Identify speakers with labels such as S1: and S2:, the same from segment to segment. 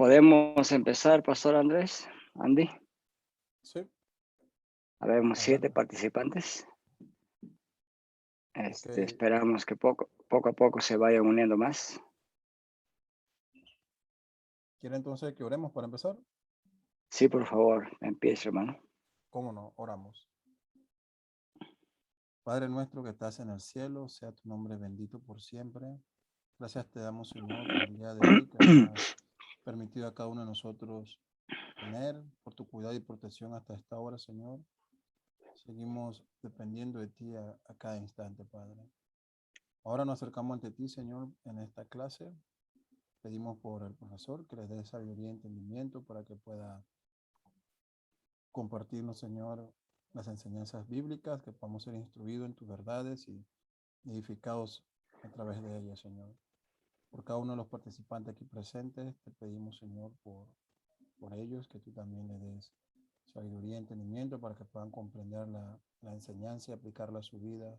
S1: ¿Podemos empezar, Pastor Andrés? Andy.
S2: Sí.
S1: Habemos 7
S2: Adelante.
S1: participantes.
S2: Ok.
S1: Esperamos que poco a poco se vayan uniendo más.
S2: ¿Quiere entonces que oremos para empezar?
S1: Sí, por favor, empiece, hermano.
S2: ¿Cómo no? Oramos. Padre nuestro que estás en el cielo, sea tu nombre bendito por siempre. Gracias te damos, Señor, por el día de hoy que nos has permitido a cada uno de nosotros tener, por tu cuidado y protección hasta esta hora, Señor. Seguimos dependiendo de ti a cada instante, Padre. Ahora nos acercamos ante ti, Señor, en esta clase. Pedimos por el profesor que le dé sabiduría y entendimiento para que pueda compartirnos, Señor, las enseñanzas bíblicas, que podamos ser instruidos en tus verdades y edificados a través de ellas, Señor. Por cada uno de los participantes aquí presentes, te pedimos, Señor, por ellos, que tú también le des sabiduría y entendimiento para que puedan comprender la enseñanza y aplicarla a su vida.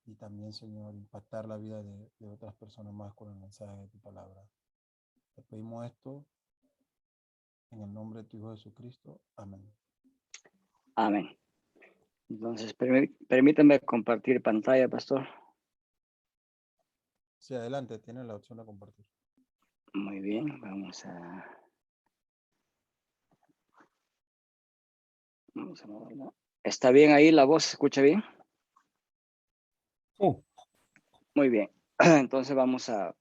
S2: Y también, Señor, impactar la vida de otras personas más con el mensaje de tu palabra. Te pedimos esto en el nombre de tu Hijo Jesucristo. Amén.
S1: Amén. Entonces, permítame compartir pantalla, Pastor.
S2: Sí, adelante, tiene la opción de compartir.
S1: Muy bien, vamos a moverla. ¿Está bien ahí la voz? ¿Se escucha bien?
S2: Sí.
S1: Muy bien. Entonces vamos a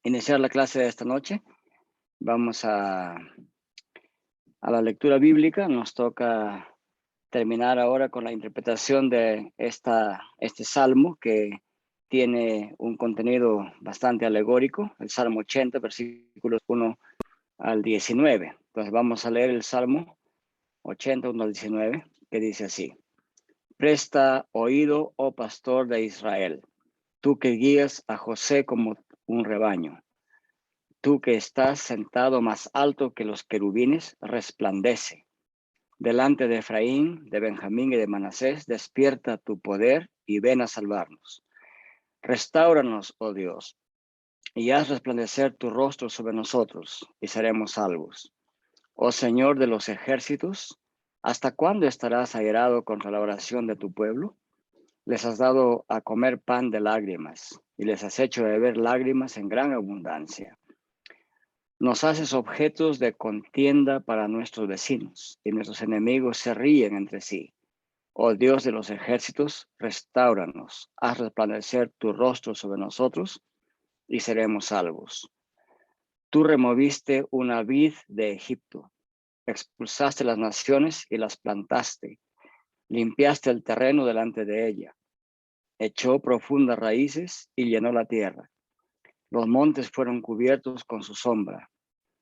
S1: iniciar la clase de esta noche. Vamos a la lectura bíblica. Nos toca terminar ahora con la interpretación de este salmo que tiene un contenido bastante alegórico, el Salmo 80, versículos 1 al 19. Entonces vamos a leer el Salmo 80, 1 al 19, que dice así: Presta oído, oh pastor de Israel, tú que guías a José como un rebaño. Tú que estás sentado más alto que los querubines, resplandece. Delante de Efraín, de Benjamín y de Manasés, despierta tu poder y ven a salvarnos. Restáuranos, oh Dios, y haz resplandecer tu rostro sobre nosotros, y seremos salvos. Oh Señor de los ejércitos, ¿hasta cuándo estarás airado contra la oración de tu pueblo? Les has dado a comer pan de lágrimas, y les has hecho beber lágrimas en gran abundancia. Nos haces objetos de contienda para nuestros vecinos, y nuestros enemigos se ríen entre sí. Oh Dios de los ejércitos, restáuranos, haz resplandecer tu rostro sobre nosotros, y seremos salvos. Tú removiste una vid de Egipto, expulsaste las naciones y las plantaste, limpiaste el terreno delante de ella, echó profundas raíces y llenó la tierra. Los montes fueron cubiertos con su sombra,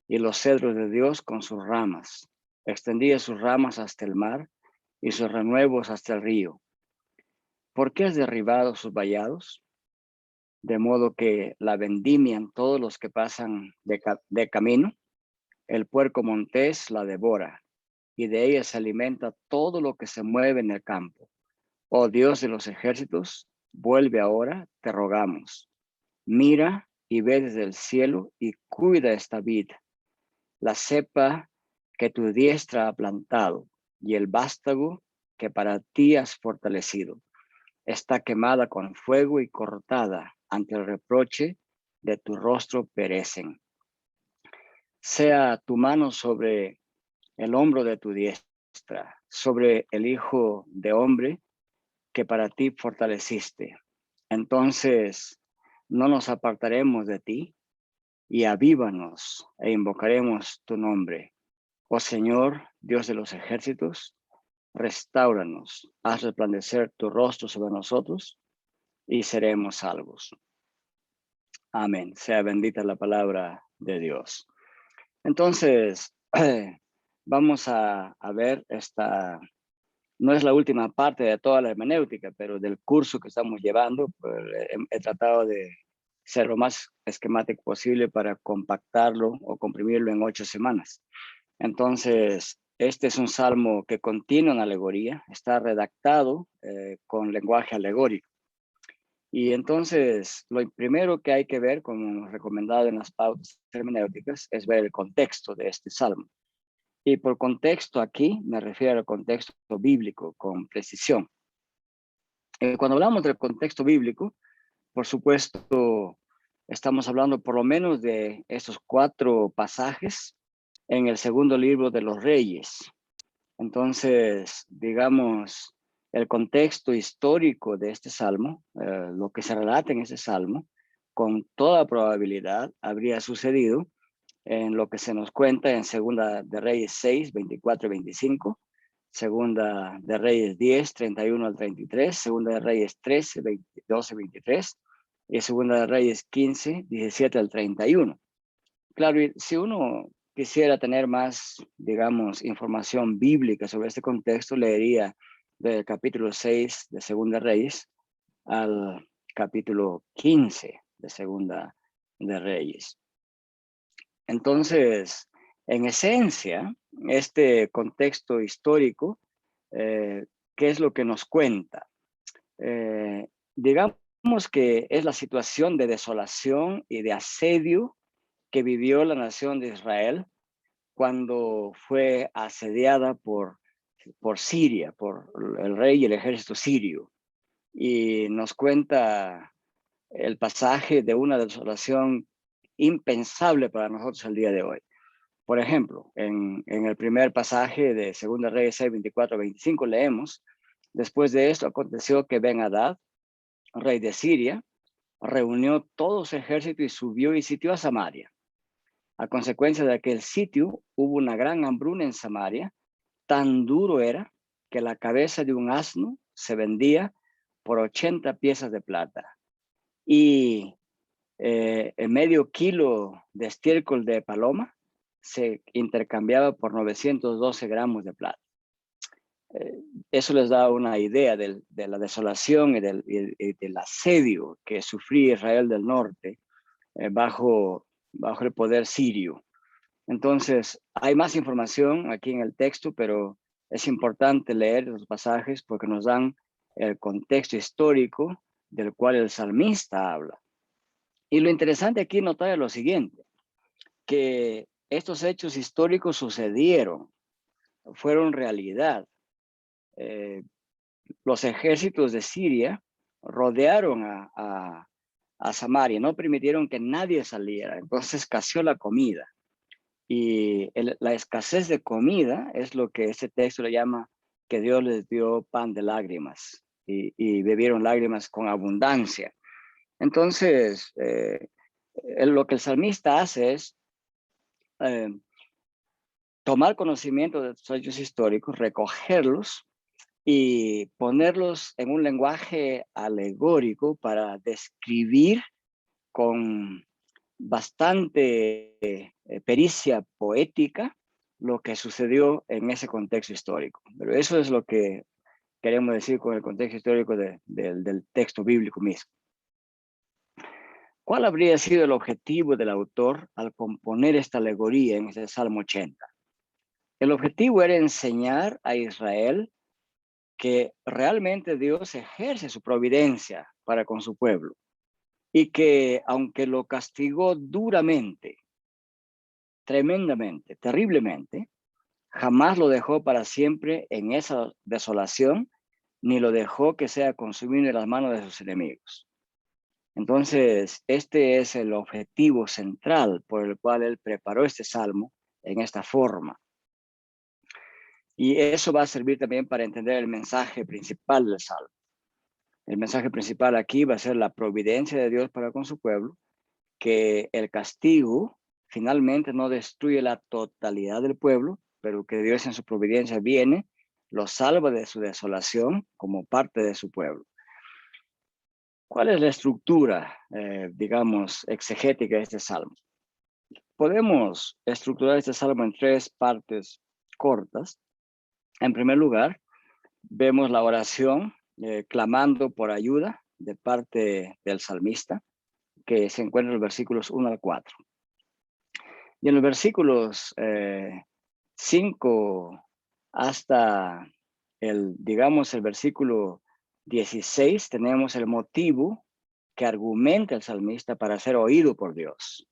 S1: y los cedros de Dios con sus ramas. Extendía sus ramas hasta el mar y sus renuevos hasta el río. ¿Por qué has derribado sus vallados? De modo que la vendimian todos los que pasan de camino. El puerco montés la devora, y de ella se alimenta todo lo que se mueve en el campo. Oh Dios de los ejércitos, vuelve ahora, te rogamos. Mira y ve desde el cielo y cuida esta vid, la cepa que tu diestra ha plantado y el vástago que para ti has fortalecido. Está quemada con fuego y cortada, ante el reproche de tu rostro perecen. Sea tu mano sobre el hombro de tu diestra, sobre el hijo de hombre que para ti fortaleciste. Entonces no nos apartaremos de ti, y avívanos e invocaremos tu nombre. Oh Señor, Dios de los ejércitos, restáuranos, haz resplandecer tu rostro sobre nosotros, y seremos salvos. Amén. Sea bendita la palabra de Dios. Entonces, vamos a ver no es la última parte de toda la hermenéutica, pero del curso que estamos llevando, pues, he tratado de ser lo más esquemático posible para compactarlo o comprimirlo en 8 semanas. Entonces, este es un salmo que contiene una alegoría, está redactado con lenguaje alegórico. Y entonces, lo primero que hay que ver, como recomendado en las pautas hermenéuticas, es ver el contexto de este salmo. Y por contexto aquí me refiero al contexto bíblico con precisión. Cuando hablamos del contexto bíblico, por supuesto, estamos hablando por lo menos de estos 4 pasajes en el segundo libro de los Reyes. Entonces, digamos, el contexto histórico de este salmo, lo que se relata en ese salmo, con toda probabilidad habría sucedido en lo que se nos cuenta en Segunda de Reyes 6, 24 y 25, Segunda de Reyes 10, 31 al 33, Segunda de Reyes 13, 12, 23 y Segunda de Reyes 15, 17 al 31. Claro, y si uno quisiera tener más, digamos, información bíblica sobre este contexto, leería del capítulo 6 de Segunda Reyes al capítulo 15 de Segunda de Reyes. Entonces, en esencia, este contexto histórico, ¿qué es lo que nos cuenta? Digamos que es la situación de desolación y de asedio que vivió la nación de Israel cuando fue asediada por Siria, por el rey y el ejército sirio. Y nos cuenta el pasaje de una desolación impensable para nosotros el día de hoy. Por ejemplo, en el primer pasaje de 2 Reyes 6, 24 25 leemos: después de esto aconteció que Ben-Hadad, rey de Siria, reunió todo su ejército y subió y sitió a Samaria. A consecuencia de aquel sitio, hubo una gran hambruna en Samaria. Tan duro era que la cabeza de un asno se vendía por 80 piezas de plata y medio kilo de estiércol de paloma se intercambiaba por 912 gramos de plata. Eso les da una idea de la desolación y del asedio que sufría Israel del norte bajo el poder sirio. Entonces, hay más información aquí en el texto, pero es importante leer los pasajes porque nos dan el contexto histórico del cual el salmista habla. Y lo interesante aquí notar es lo siguiente, que estos hechos históricos sucedieron, fueron realidad. Los ejércitos de Siria rodearon a Samaria, no permitieron que nadie saliera, entonces escaseó la comida. Y la escasez de comida es lo que este texto le llama que Dios les dio pan de lágrimas y bebieron lágrimas con abundancia. Entonces, lo que el salmista hace es tomar conocimiento de estos hechos históricos, recogerlos y ponerlos en un lenguaje alegórico para describir con bastante pericia poética lo que sucedió en ese contexto histórico. Pero eso es lo que queremos decir con el contexto histórico del texto bíblico mismo. ¿Cuál habría sido el objetivo del autor al componer esta alegoría en este Salmo 80? El objetivo era enseñar a Israel que realmente Dios ejerce su providencia para con su pueblo y que aunque lo castigó duramente, tremendamente, terriblemente, jamás lo dejó para siempre en esa desolación, ni lo dejó que sea consumido en las manos de sus enemigos. Entonces, este es el objetivo central por el cual él preparó este salmo en esta forma. Y eso va a servir también para entender el mensaje principal del salmo. El mensaje principal aquí va a ser la providencia de Dios para con su pueblo, que el castigo finalmente no destruye la totalidad del pueblo, pero que Dios en su providencia viene, lo salva de su desolación como parte de su pueblo. ¿Cuál es la estructura, digamos, exegética de este salmo? Podemos estructurar este salmo en 3 partes cortas. En primer lugar, vemos la oración clamando por ayuda de parte del salmista, que se encuentra en los versículos 1 al 4. Y en los versículos 5 hasta el versículo 16 tenemos el motivo que argumenta el salmista para ser oído por Dios.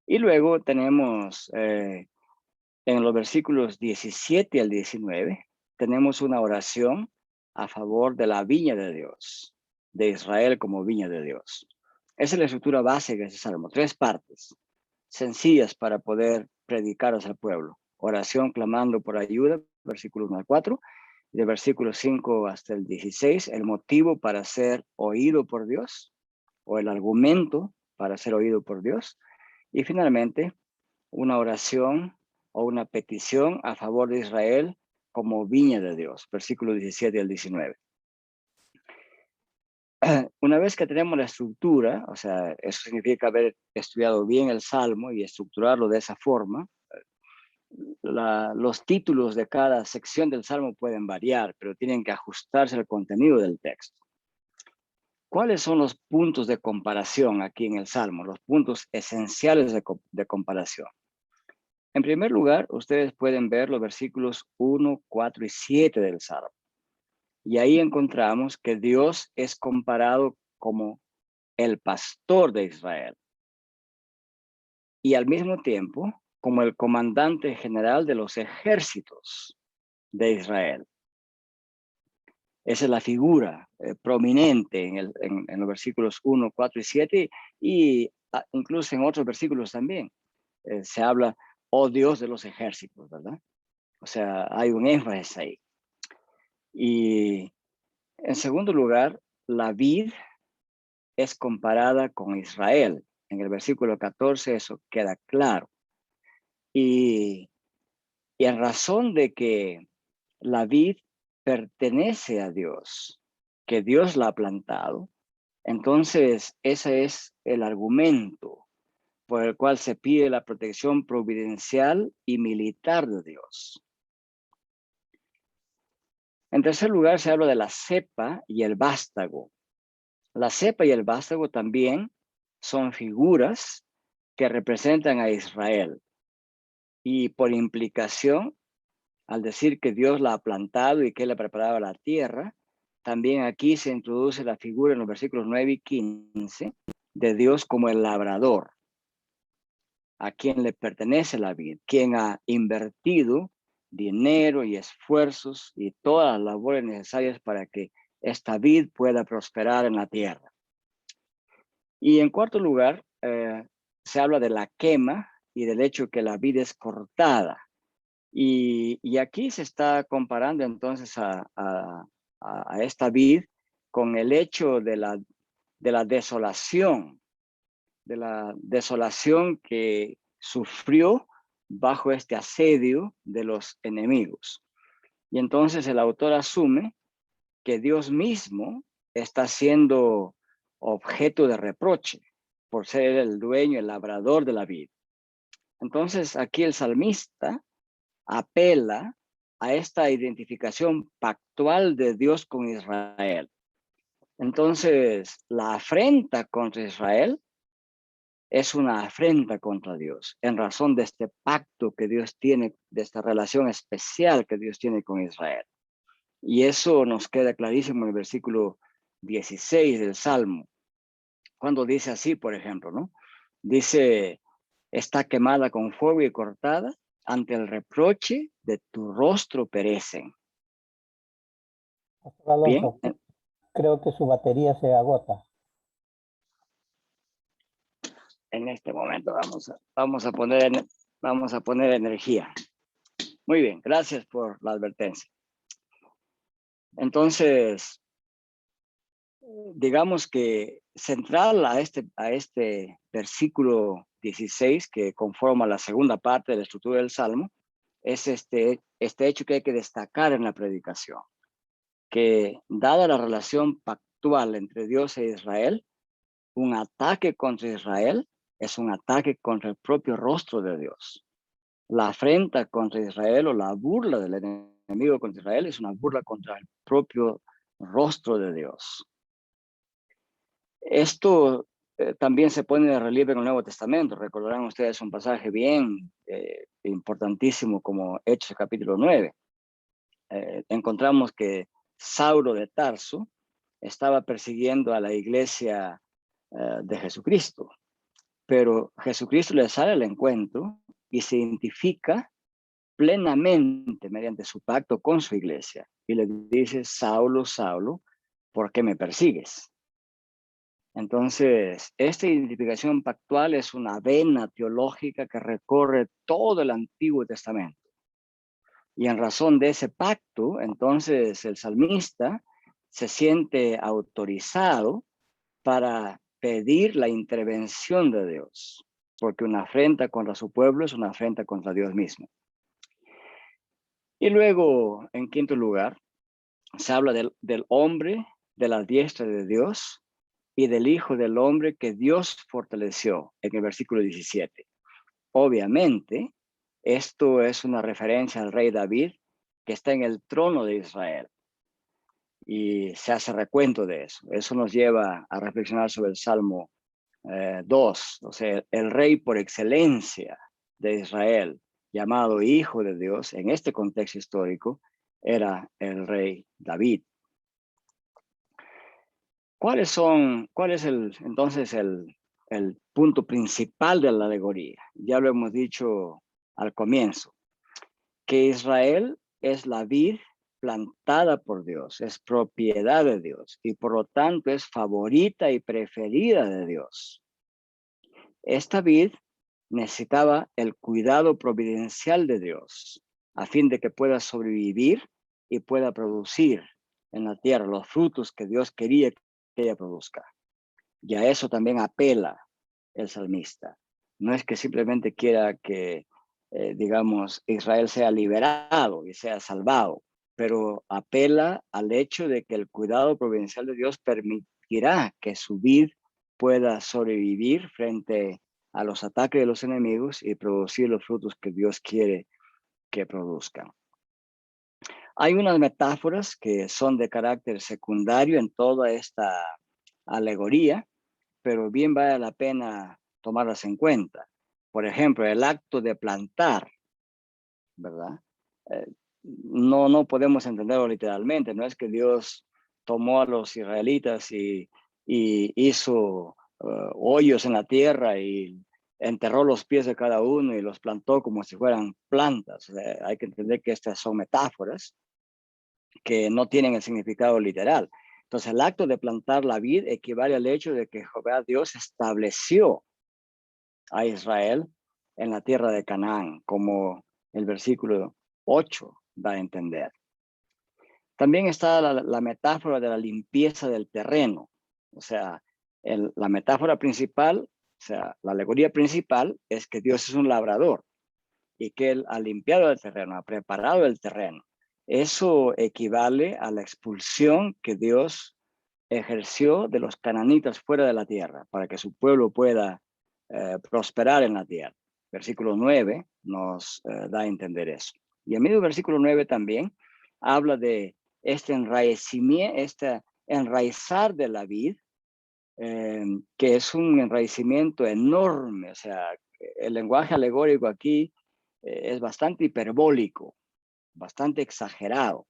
S1: Y luego tenemos en los versículos 17 al 19, tenemos una oración a favor de la viña de Dios, de Israel como viña de Dios. Esa es la estructura básica de ese salmo, 3 partes sencillas para poder predicar hacia el pueblo. Oración clamando por ayuda, versículos 1 al 4, de versículos 5 hasta el 16, el motivo para ser oído por Dios, o el argumento para ser oído por Dios, y finalmente una oración o una petición a favor de Israel como viña de Dios, versículos 17 al 19. Una vez que tenemos la estructura, o sea, eso significa haber estudiado bien el Salmo y estructurarlo de esa forma. Los títulos de cada sección del Salmo pueden variar, pero tienen que ajustarse al contenido del texto. ¿Cuáles son los puntos de comparación aquí en el Salmo? Los puntos esenciales de comparación. En primer lugar, ustedes pueden ver los versículos 1, 4 y 7 del Salmo. Y ahí encontramos que Dios es comparado como el pastor de Israel. Y al mismo tiempo, como el comandante general de los ejércitos de Israel. Esa es la figura prominente en los versículos 1, 4 y 7, y incluso en otros versículos también. Se habla, oh Dios de los ejércitos, ¿verdad? O sea, hay un énfasis ahí. Y en segundo lugar, la vid es comparada con Israel. En el versículo 14 eso queda claro. Y en razón de que la vid pertenece a Dios, que Dios la ha plantado, entonces ese es el argumento por el cual se pide la protección providencial y militar de Dios. En tercer lugar, se habla de la cepa y el vástago. La cepa y el vástago también son figuras que representan a Israel. Y por implicación, al decir que Dios la ha plantado y que Él ha preparado la tierra, también aquí se introduce la figura en los versículos 9 y 15 de Dios como el labrador, a quien le pertenece la vid, quien ha invertido dinero y esfuerzos y todas las labores necesarias para que esta vid pueda prosperar en la tierra. Y en cuarto lugar, se habla de la quema y del hecho que la vid es cortada. Y aquí se está comparando entonces a esta vid con el hecho de la desolación, que sufrió bajo este asedio de los enemigos. Y entonces el autor asume que Dios mismo está siendo objeto de reproche por ser el dueño, el labrador de la vid. Entonces aquí el salmista apela a esta identificación pactual de Dios con Israel. Entonces, la afrenta contra Israel es una afrenta contra Dios, en razón de este pacto que Dios tiene, de esta relación especial que Dios tiene con Israel. Y eso nos queda clarísimo en el versículo 16 del Salmo, cuando dice así, por ejemplo, ¿no? Dice, está quemada con fuego y cortada, ante el reproche de tu rostro perecen. Bien.
S3: Alonso, creo que su batería se agota.
S1: En este momento vamos a poner energía. Muy bien, gracias por la advertencia. Entonces, digamos que central a este versículo 16 que conforma la segunda parte de la estructura del Salmo, es este hecho que hay que destacar en la predicación, que dada la relación pactual entre Dios e Israel, un ataque contra Israel es un ataque contra el propio rostro de Dios. La afrenta contra Israel o la burla del enemigo contra Israel es una burla contra el propio rostro de Dios. Esto también se pone de relieve en el Nuevo Testamento. Recordarán ustedes un pasaje bien importantísimo como Hechos capítulo 9. Encontramos que Saulo de Tarso estaba persiguiendo a la iglesia de Jesucristo. Pero Jesucristo le sale al encuentro y se identifica plenamente mediante su pacto con su iglesia. Y le dice, Saulo, Saulo, ¿por qué me persigues? Entonces, esta identificación pactual es una vena teológica que recorre todo el Antiguo Testamento. Y en razón de ese pacto, entonces el salmista se siente autorizado para pedir la intervención de Dios, porque una afrenta contra su pueblo es una afrenta contra Dios mismo. Y luego, en quinto lugar, se habla del hombre de la diestra de Dios y del Hijo del Hombre que Dios fortaleció en el versículo 17. Obviamente, esto es una referencia al rey David que está en el trono de Israel. Y se hace recuento de eso. Eso nos lleva a reflexionar sobre el Salmo 2. O sea, el rey por excelencia de Israel, llamado Hijo de Dios, en este contexto histórico, era el rey David. ¿Cuál es entonces el punto principal de la alegoría? Ya lo hemos dicho al comienzo, que Israel es la vid plantada por Dios, es propiedad de Dios y por lo tanto es favorita y preferida de Dios. Esta vid necesitaba el cuidado providencial de Dios a fin de que pueda sobrevivir y pueda producir en la tierra los frutos que Dios quería que ella produzca. Y a eso también apela el salmista. No es que simplemente quiera que, digamos, Israel sea liberado y sea salvado, pero apela al hecho de que el cuidado providencial de Dios permitirá que su vid pueda sobrevivir frente a los ataques de los enemigos y producir los frutos que Dios quiere que produzcan. Hay unas metáforas que son de carácter secundario en toda esta alegoría, pero bien vale la pena tomarlas en cuenta. Por ejemplo, el acto de plantar, ¿verdad? No podemos entenderlo literalmente, no es que Dios tomó a los israelitas y hizo hoyos en la tierra y enterró los pies de cada uno y los plantó como si fueran plantas. Hay que entender que estas son metáforas que no tienen el significado literal. Entonces, el acto de plantar la vid equivale al hecho de que Jehová Dios estableció a Israel en la tierra de Canaán, como el versículo 8 da a entender. También está la metáfora de la limpieza del terreno. O sea, la metáfora principal, o sea, la alegoría principal es que Dios es un labrador y que Él ha limpiado el terreno, ha preparado el terreno. Eso equivale a la expulsión que Dios ejerció de los cananitas fuera de la tierra para que su pueblo pueda prosperar en la tierra. Versículo 9 nos da a entender eso. Y el mismo versículo 9 también habla de este enraizar de la vid, que es un enraizamiento enorme. O sea, el lenguaje alegórico aquí es bastante hiperbólico, bastante exagerado.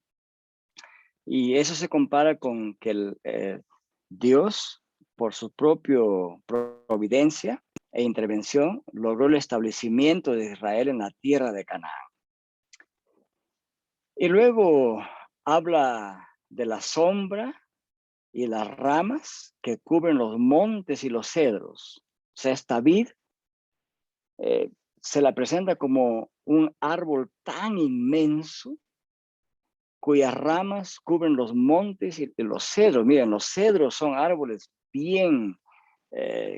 S1: Y eso se compara con que Dios, por su propia providencia e intervención, logró el establecimiento de Israel en la tierra de Canaán. Y luego habla de la sombra y las ramas que cubren los montes y los cedros. O sea, esta vid se la presenta como un árbol tan inmenso cuyas ramas cubren los montes y los cedros. Miren, los cedros son árboles bien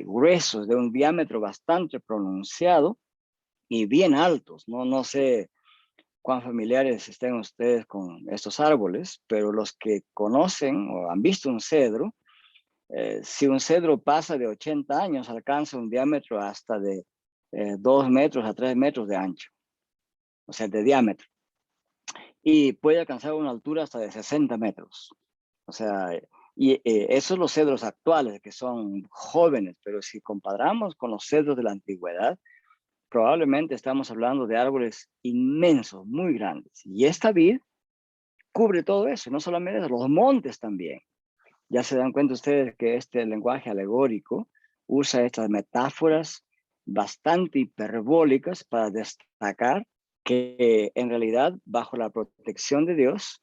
S1: gruesos, de un diámetro bastante pronunciado y bien altos. No sé cuán familiares estén ustedes con estos árboles, pero los que conocen o han visto un cedro, si un cedro pasa de 80 años, alcanza un diámetro hasta de 2 metros a 3 metros de ancho, o sea, de diámetro. Y puede alcanzar una altura hasta de 60 metros. O sea, y esos los cedros actuales, que son jóvenes, pero si comparamos con los cedros de la antigüedad, probablemente estamos hablando de árboles inmensos, muy grandes. Y esta vid cubre todo eso, no solamente eso, los montes también. Ya se dan cuenta ustedes que este lenguaje alegórico usa estas metáforas bastante hiperbólicas para destacar que en realidad, bajo la protección de Dios,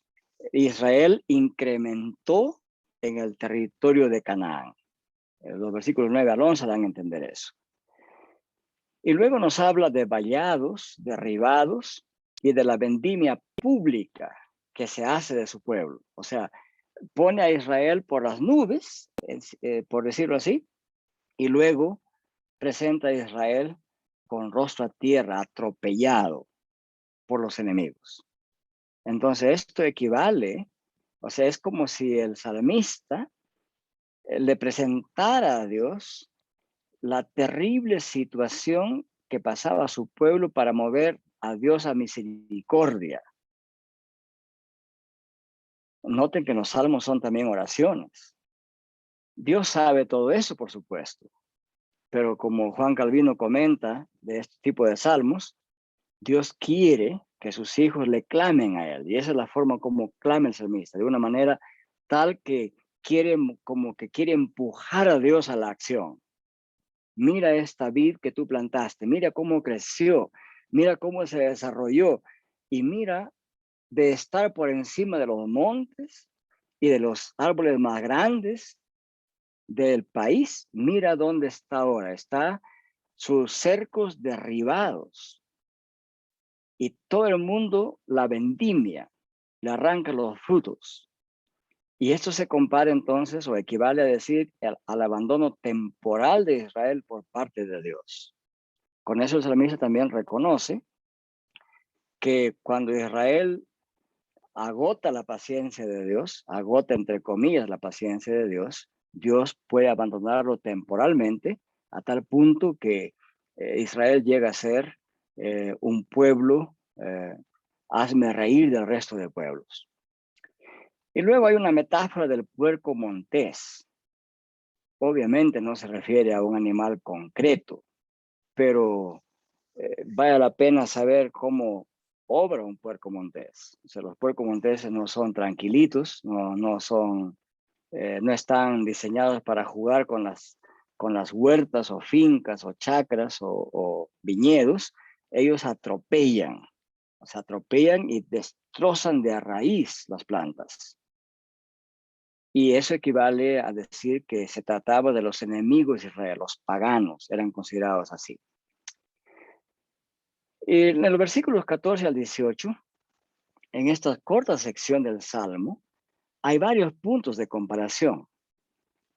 S1: Israel incrementó en el territorio de Canaán. Los versículos 9 al 11 dan a entender eso. Y luego nos habla de vallados, derribados y de la vendimia pública que se hace de su pueblo. O sea, pone a Israel por las nubes, por decirlo así, y luego presenta a Israel con rostro a tierra, atropellado por los enemigos. Entonces esto equivale, o sea, es como si el salmista le presentara a Dios la terrible situación que pasaba a su pueblo para mover a Dios a misericordia. Noten que los salmos son también oraciones. Dios sabe todo eso, por supuesto, pero como Juan Calvino comenta de este tipo de salmos, Dios quiere que sus hijos le clamen a él, y esa es la forma como clama el salmista, de una manera tal que quiere empujar a Dios a la acción. Mira esta vid que tú plantaste, mira cómo creció, mira cómo se desarrolló, y mira de estar por encima de los montes y de los árboles más grandes del país, mira dónde está ahora, está sus cercos derribados y todo el mundo la vendimia, le arranca los frutos. Y esto se compara entonces o equivale a decir al abandono temporal de Israel por parte de Dios. Con eso el salmista también reconoce que cuando Israel agota la paciencia de Dios, agota entre comillas la paciencia de Dios, Dios puede abandonarlo temporalmente a tal punto que Israel llega a ser un pueblo, hazme reír del resto de pueblos. Y luego hay una metáfora del puerco montés. Obviamente no se refiere a un animal concreto, pero vale la pena saber cómo obra un puerco montés. O sea, los puercos monteses no son tranquilitos, no están diseñados para jugar con las huertas o fincas o chacras o viñedos. Ellos atropellan, o sea, atropellan y destrozan de a raíz las plantas. Y eso equivale a decir que se trataba de los enemigos de Israel, los paganos, eran considerados así. Y en los versículos 14 al 18, en esta corta sección del Salmo, hay varios puntos de comparación,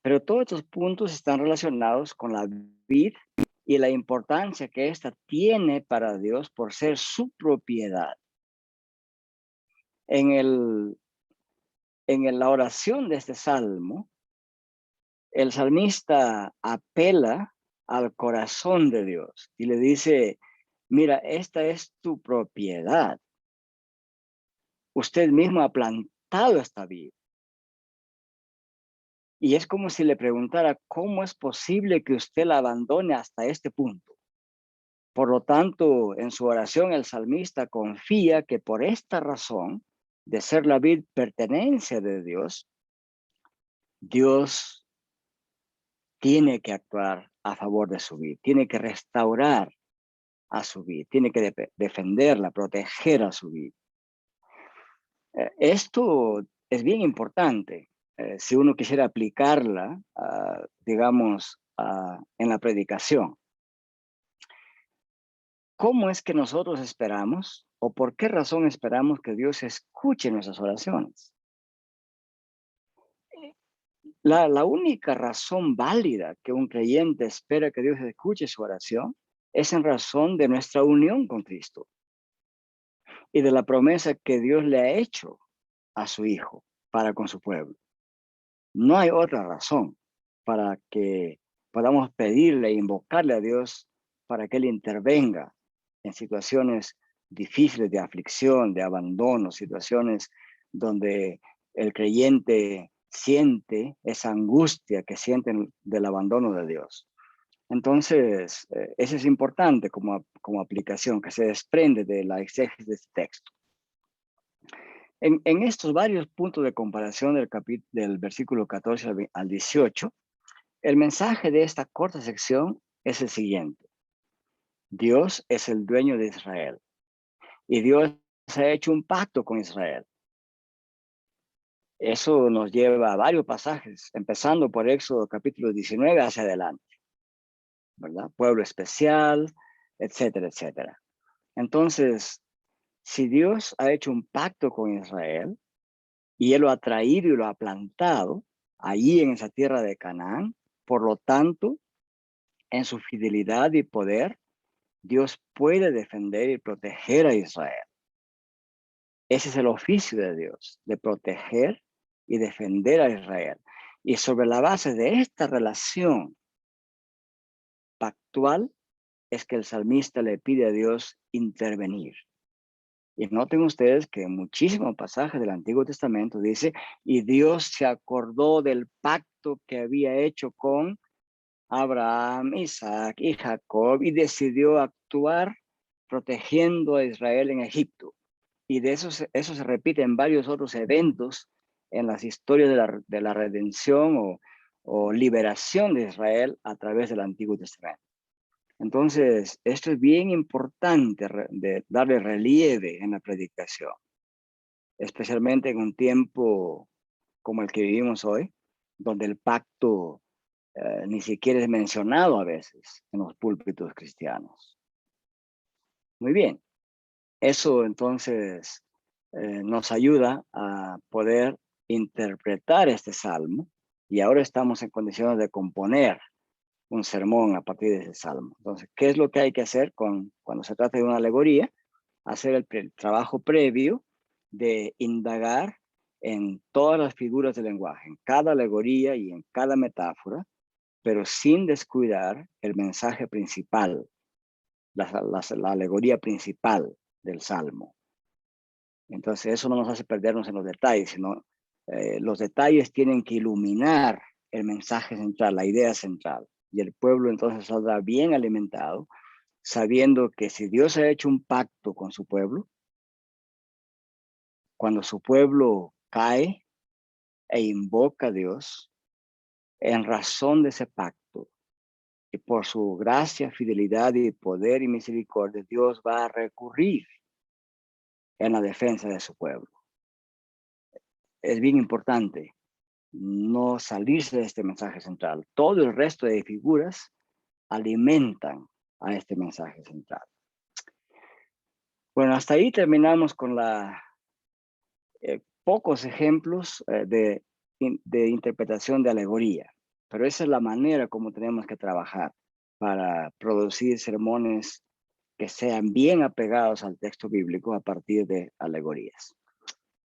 S1: pero todos estos puntos están relacionados con la vid y la importancia que ésta tiene para Dios por ser su propiedad. En la oración de este Salmo, el salmista apela al corazón de Dios y le dice, mira, esta es tu propiedad. Usted mismo ha plantado esta vid. Y es como si le preguntara, ¿cómo es posible que usted la abandone hasta este punto? Por lo tanto, en su oración, el salmista confía que por esta razón de ser la vid pertenencia de Dios, Dios tiene que actuar a favor de su vid, tiene que restaurar a su vid, tiene que defenderla, proteger a su vid. Esto es bien importante. Si uno quisiera aplicarla, digamos, en la predicación. ¿Cómo es que nosotros esperamos o por qué razón esperamos que Dios escuche nuestras oraciones? La única razón válida que un creyente espera que Dios escuche su oración es en razón de nuestra unión con Cristo y de la promesa que Dios le ha hecho a su Hijo para con su pueblo. No hay otra razón para que podamos pedirle e invocarle a Dios para que Él intervenga en situaciones difíciles de aflicción, de abandono, situaciones donde el creyente siente esa angustia que sienten del abandono de Dios. Entonces, eso es importante como aplicación que se desprende de la exégesis de este texto. En estos varios puntos de comparación del versículo 14 al 18, el mensaje de esta corta sección es el siguiente. Dios es el dueño de Israel y Dios ha hecho un pacto con Israel. Eso nos lleva a varios pasajes, empezando por Éxodo capítulo 19 hacia adelante, ¿verdad? Pueblo especial, etcétera, etcétera. Entonces, si Dios ha hecho un pacto con Israel y Él lo ha traído y lo ha plantado allí en esa tierra de Canaán, por lo tanto, en su fidelidad y poder, Dios puede defender y proteger a Israel. Ese es el oficio de Dios, de proteger y defender a Israel. Y sobre la base de esta relación pactual es que el salmista le pide a Dios intervenir. Y noten ustedes que en muchísimos pasajes del Antiguo Testamento dice, y Dios se acordó del pacto que había hecho con Abraham, Isaac y Jacob y decidió actuar protegiendo a Israel en Egipto. Y de eso se repite en varios otros eventos en las historias de la redención o liberación de Israel a través del Antiguo Testamento. Entonces, esto es bien importante de darle relieve en la predicación, especialmente en un tiempo como el que vivimos hoy, donde el pacto ni siquiera es mencionado a veces en los púlpitos cristianos. Muy bien, eso entonces nos ayuda a poder interpretar este salmo y ahora estamos en condiciones de componer un sermón a partir de ese salmo. Entonces, ¿qué es lo que hay que hacer cuando se trata de una alegoría? Hacer el trabajo previo de indagar en todas las figuras del lenguaje, en cada alegoría y en cada metáfora, pero sin descuidar el mensaje principal, la alegoría principal del salmo. Entonces, eso no nos hace perdernos en los detalles, sino los detalles tienen que iluminar el mensaje central, la idea central. Y el pueblo entonces saldrá bien alimentado, sabiendo que si Dios ha hecho un pacto con su pueblo, cuando su pueblo cae e invoca a Dios, en razón de ese pacto, y por su gracia, fidelidad y poder y misericordia, Dios va a recurrir en la defensa de su pueblo. Es bien importante no salirse de este mensaje central. Todo el resto de figuras alimentan a este mensaje central. Bueno, hasta ahí terminamos con pocos ejemplos de interpretación de alegoría, pero esa es la manera como tenemos que trabajar para producir sermones que sean bien apegados al texto bíblico a partir de alegorías.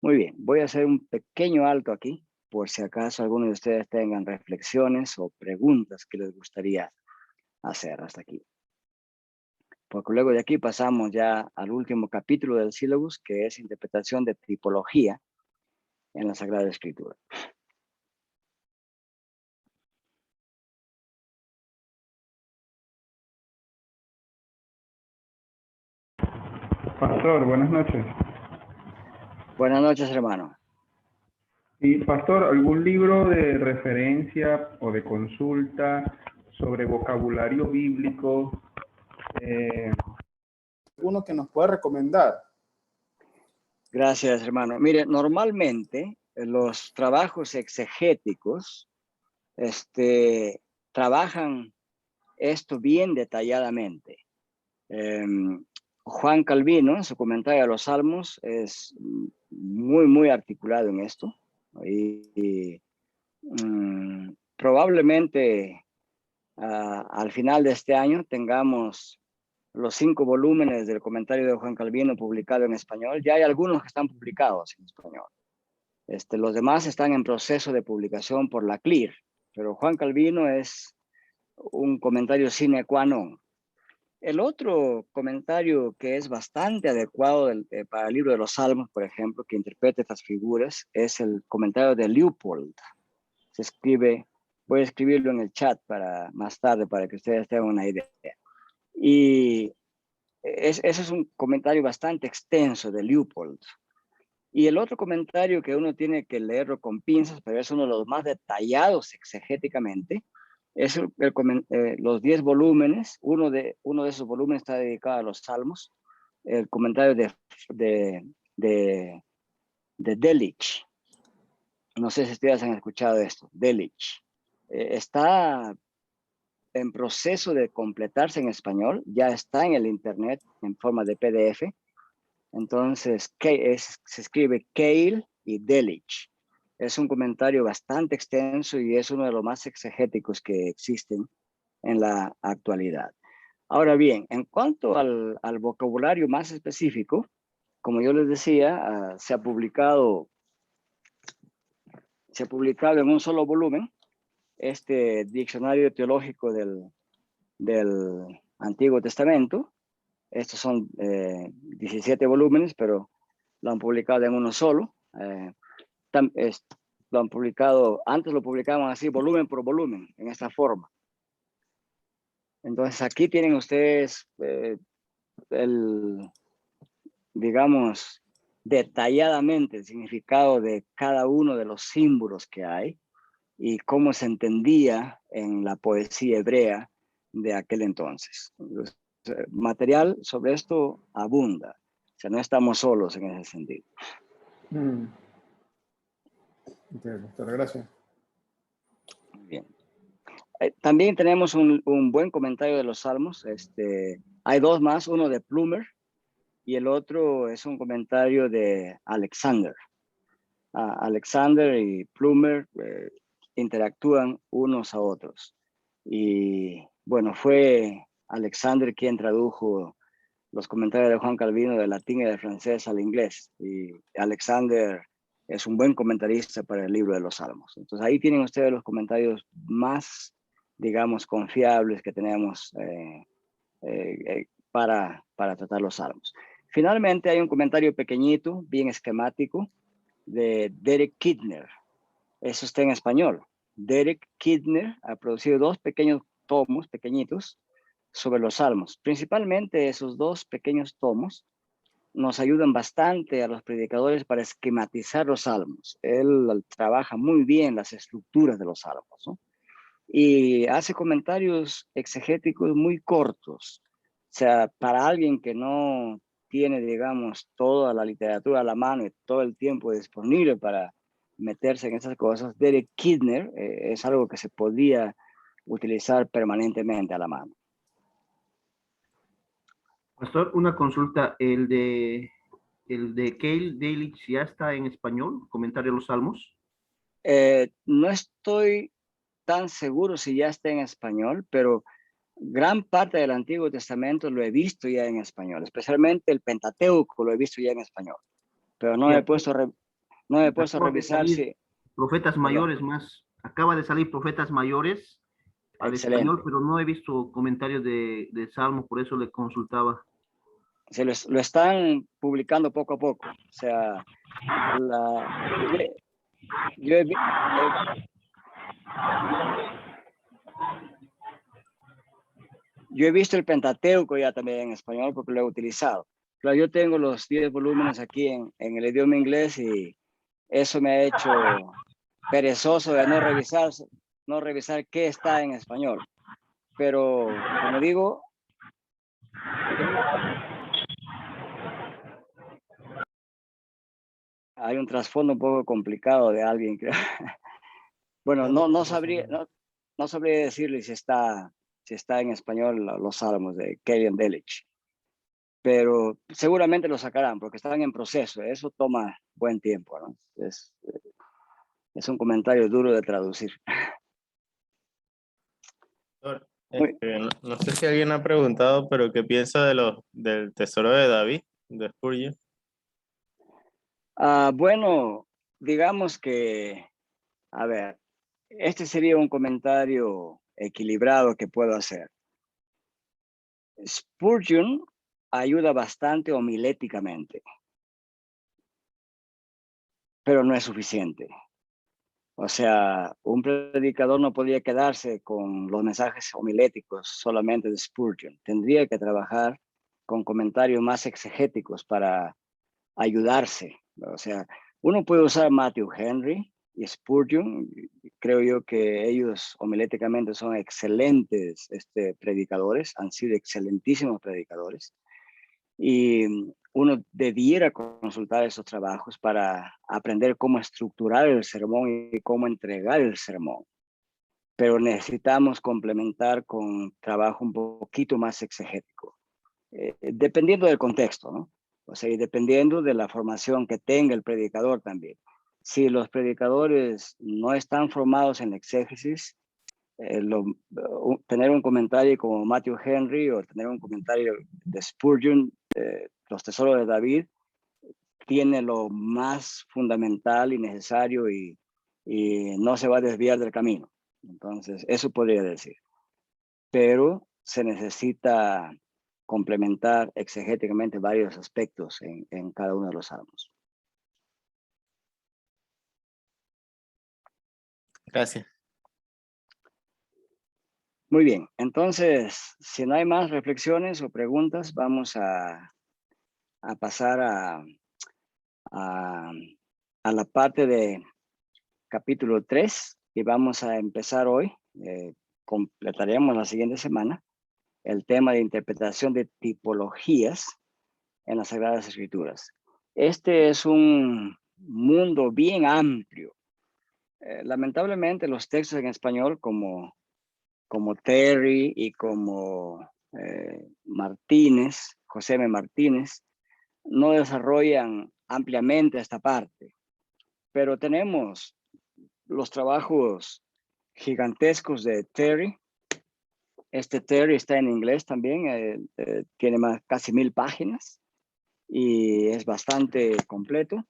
S1: Muy bien, voy a hacer un pequeño alto aquí, por si acaso algunos de ustedes tengan reflexiones o preguntas que les gustaría hacer hasta aquí. Porque luego de aquí pasamos ya al último capítulo del sílabus, que es interpretación de tipología en la Sagrada Escritura.
S4: Pastor, buenas noches.
S1: Buenas noches, hermano.
S4: Y pastor, ¿algún libro de referencia o de consulta sobre vocabulario bíblico? ¿Alguno que nos pueda recomendar?
S1: Gracias, hermano. Mire, normalmente los trabajos exegéticos trabajan esto bien detalladamente. Juan Calvino, en su comentario a los Salmos, es muy articulado en esto. Y probablemente al final de este año tengamos los 5 volúmenes del comentario de Juan Calvino publicado en español. Ya hay algunos que están publicados en español. Los demás están en proceso de publicación por la CLIR, pero Juan Calvino es un comentario sine qua non. El otro comentario que es bastante adecuado para el libro de los Salmos, por ejemplo, que interpreta estas figuras, es el comentario de Leupold. Se escribe, voy a escribirlo en el chat para más tarde para que ustedes tengan una idea. Y ese es un comentario bastante extenso de Leupold. Y el otro comentario que uno tiene que leerlo con pinzas, pero es uno de los más detallados exegéticamente, es los 10 volúmenes. Uno de esos volúmenes está dedicado a los Salmos. El comentario de Delitzsch. No sé si ustedes han escuchado esto. Delitzsch. Está en proceso de completarse en español. Ya está en el internet en forma de PDF. Entonces, se escribe Keil y Delitzsch. Es un comentario bastante extenso y es uno de los más exegéticos que existen en la actualidad. Ahora bien, en cuanto al vocabulario más específico, como yo les decía, se ha publicado en un solo volumen este diccionario teológico del Antiguo Testamento. Estos son 17 volúmenes, pero lo han publicado en uno solo. Lo han publicado, antes lo publicaban así, volumen por volumen, en esta forma. Entonces aquí tienen ustedes digamos, detalladamente el significado de cada uno de los símbolos que hay y cómo se entendía en la poesía hebrea de aquel entonces. Material sobre esto abunda. O sea, no estamos solos en ese sentido.
S4: Entiendo, doctor, gracias.
S1: Muy bien. También tenemos un buen comentario de los Salmos. Hay dos más, uno de Plumer y el otro es un comentario de Alexander. Alexander y Plumer interactúan unos a otros. Y bueno, fue Alexander quien tradujo los comentarios de Juan Calvino del latín y del francés al inglés. Y Alexander es un buen comentarista para el libro de los Salmos. Entonces ahí tienen ustedes los comentarios más, digamos, confiables que tenemos para tratar los Salmos. Finalmente hay un comentario pequeñito, bien esquemático, de Derek Kidner. Eso está en español. Derek Kidner ha producido dos pequeños tomos, pequeñitos, sobre los Salmos. Principalmente esos dos pequeños tomos nos ayudan bastante a los predicadores para esquematizar los Salmos. Él trabaja muy bien las estructuras de los Salmos, ¿no? Y hace comentarios exegéticos muy cortos. O sea, para alguien que no tiene, digamos, toda la literatura a la mano y todo el tiempo disponible para meterse en esas cosas, Derek Kidner es algo que se podría utilizar permanentemente a la mano.
S5: Pastor, una consulta. ¿El de Keil Delitzsch ya está en español? ¿Comentario a los Salmos?
S1: No estoy tan seguro si ya está en español, pero gran parte del Antiguo Testamento lo he visto ya en español, especialmente el Pentateuco lo he visto ya en español, pero no me he puesto a revisar si...
S5: Profetas mayores más. Acaba de salir Profetas Mayores al
S1: Excelente.
S5: español, pero no he visto comentarios de Salmos, por eso le consultaba.
S1: Se lo están publicando poco a poco. O sea, yo he visto el Pentateuco ya también en español porque lo he utilizado. Pero yo tengo los 10 volúmenes aquí en el idioma inglés y eso me ha hecho perezoso de no revisar qué está en español. Pero, como digo, hay un trasfondo un poco complicado de alguien que... Bueno, no sabría decirle si está en español los Salmos de Keil Delitzsch, pero seguramente lo sacarán porque están en proceso. Eso toma buen tiempo, ¿no? Es un comentario duro de traducir.
S6: No sé si alguien ha preguntado, pero ¿qué piensa del tesoro de David, de Spurgeon?
S1: Bueno, digamos que, a ver, este sería un comentario equilibrado que puedo hacer. Spurgeon ayuda bastante homiléticamente, pero no es suficiente. O sea, un predicador no podría quedarse con los mensajes homiléticos solamente de Spurgeon. Tendría que trabajar con comentarios más exegéticos para ayudarse O sea, uno puede usar Matthew Henry y Spurgeon. Creo yo que ellos homiléticamente son excelentes predicadores, han sido excelentísimos predicadores. Y uno debiera consultar esos trabajos para aprender cómo estructurar el sermón y cómo entregar el sermón. Pero necesitamos complementar con trabajo un poquito más exegético, dependiendo del contexto, ¿no? O sea, y dependiendo de la formación que tenga el predicador también. Si los predicadores no están formados en exégesis, tener un comentario como Matthew Henry o tener un comentario de Spurgeon, los tesoros de David, tiene lo más fundamental y necesario y no se va a desviar del camino. Entonces, eso podría decir. Pero se necesita complementar exegéticamente varios aspectos en cada uno de los salmos.
S6: Gracias.
S1: Muy bien, entonces, si no hay más reflexiones o preguntas, vamos a pasar a la parte de capítulo 3 y vamos a empezar hoy, completaremos la siguiente semana, el tema de interpretación de tipologías en las Sagradas Escrituras. Este es un mundo bien amplio. Lamentablemente los textos en español como Terry y como Martínez, José M. Martínez, no desarrollan ampliamente esta parte, pero tenemos los trabajos gigantescos de Terry. Terry está en inglés también, tiene casi 1000 páginas y es bastante completo.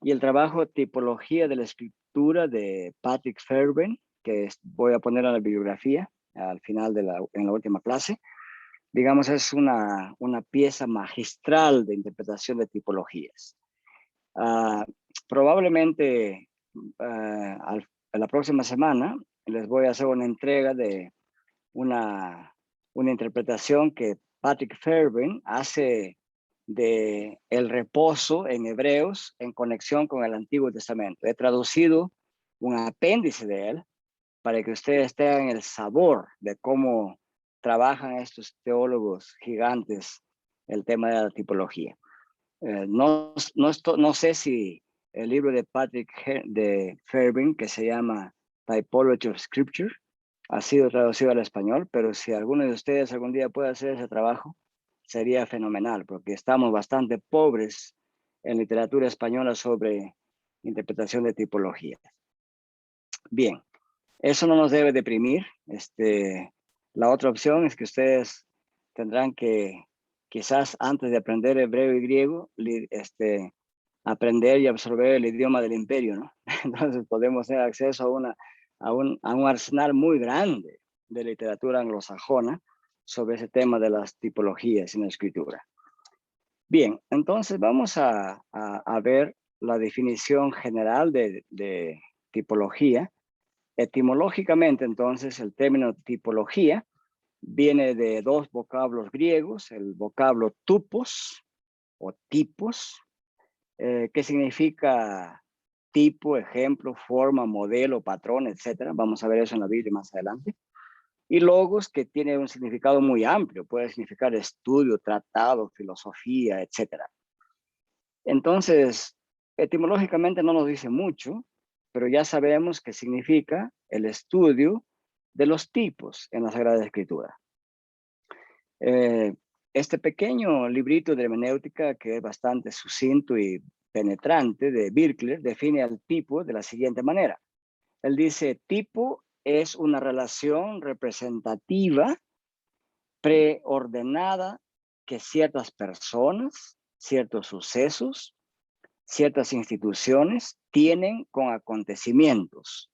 S1: Y el trabajo Tipología de la Escritura de Patrick Fairbairn, que voy a poner en la bibliografía al final en la última clase, digamos, es una pieza magistral de interpretación de tipologías. Probablemente la próxima semana les voy a hacer una entrega de una interpretación que Patrick Fairbairn hace de el reposo en Hebreos en conexión con el Antiguo Testamento. He traducido un apéndice de él para que ustedes tengan el sabor de cómo trabajan estos teólogos gigantes el tema de la tipología. No sé si el libro de Patrick de Fairbairn, que se llama Typology of Scripture, ha sido traducido al español, pero si alguno de ustedes algún día puede hacer ese trabajo, sería fenomenal, porque estamos bastante pobres en literatura española sobre interpretación de tipologías. Bien, eso no nos debe deprimir. La otra opción es que ustedes tendrán que, quizás antes de aprender hebreo y griego, aprender y absorber el idioma del imperio, ¿no? Entonces podemos tener acceso a un arsenal muy grande de literatura anglosajona sobre ese tema de las tipologías en la escritura. Bien, entonces vamos a ver la definición general de tipología. Etimológicamente, entonces, el término tipología viene de dos vocablos griegos, el vocablo tupos o tipos, que significa tipo, ejemplo, forma, modelo, patrón, etc. Vamos a ver eso en la Biblia más adelante. Y logos, que tiene un significado muy amplio, puede significar estudio, tratado, filosofía, etc. Entonces, etimológicamente no nos dice mucho, pero ya sabemos que significa el estudio de los tipos en la Sagrada Escritura. Este pequeño librito de hermenéutica, que es bastante sucinto y penetrante, de Birkler, define al tipo de la siguiente manera. Él dice, tipo es una relación representativa, preordenada, que ciertas personas, ciertos sucesos, ciertas instituciones tienen con acontecimientos,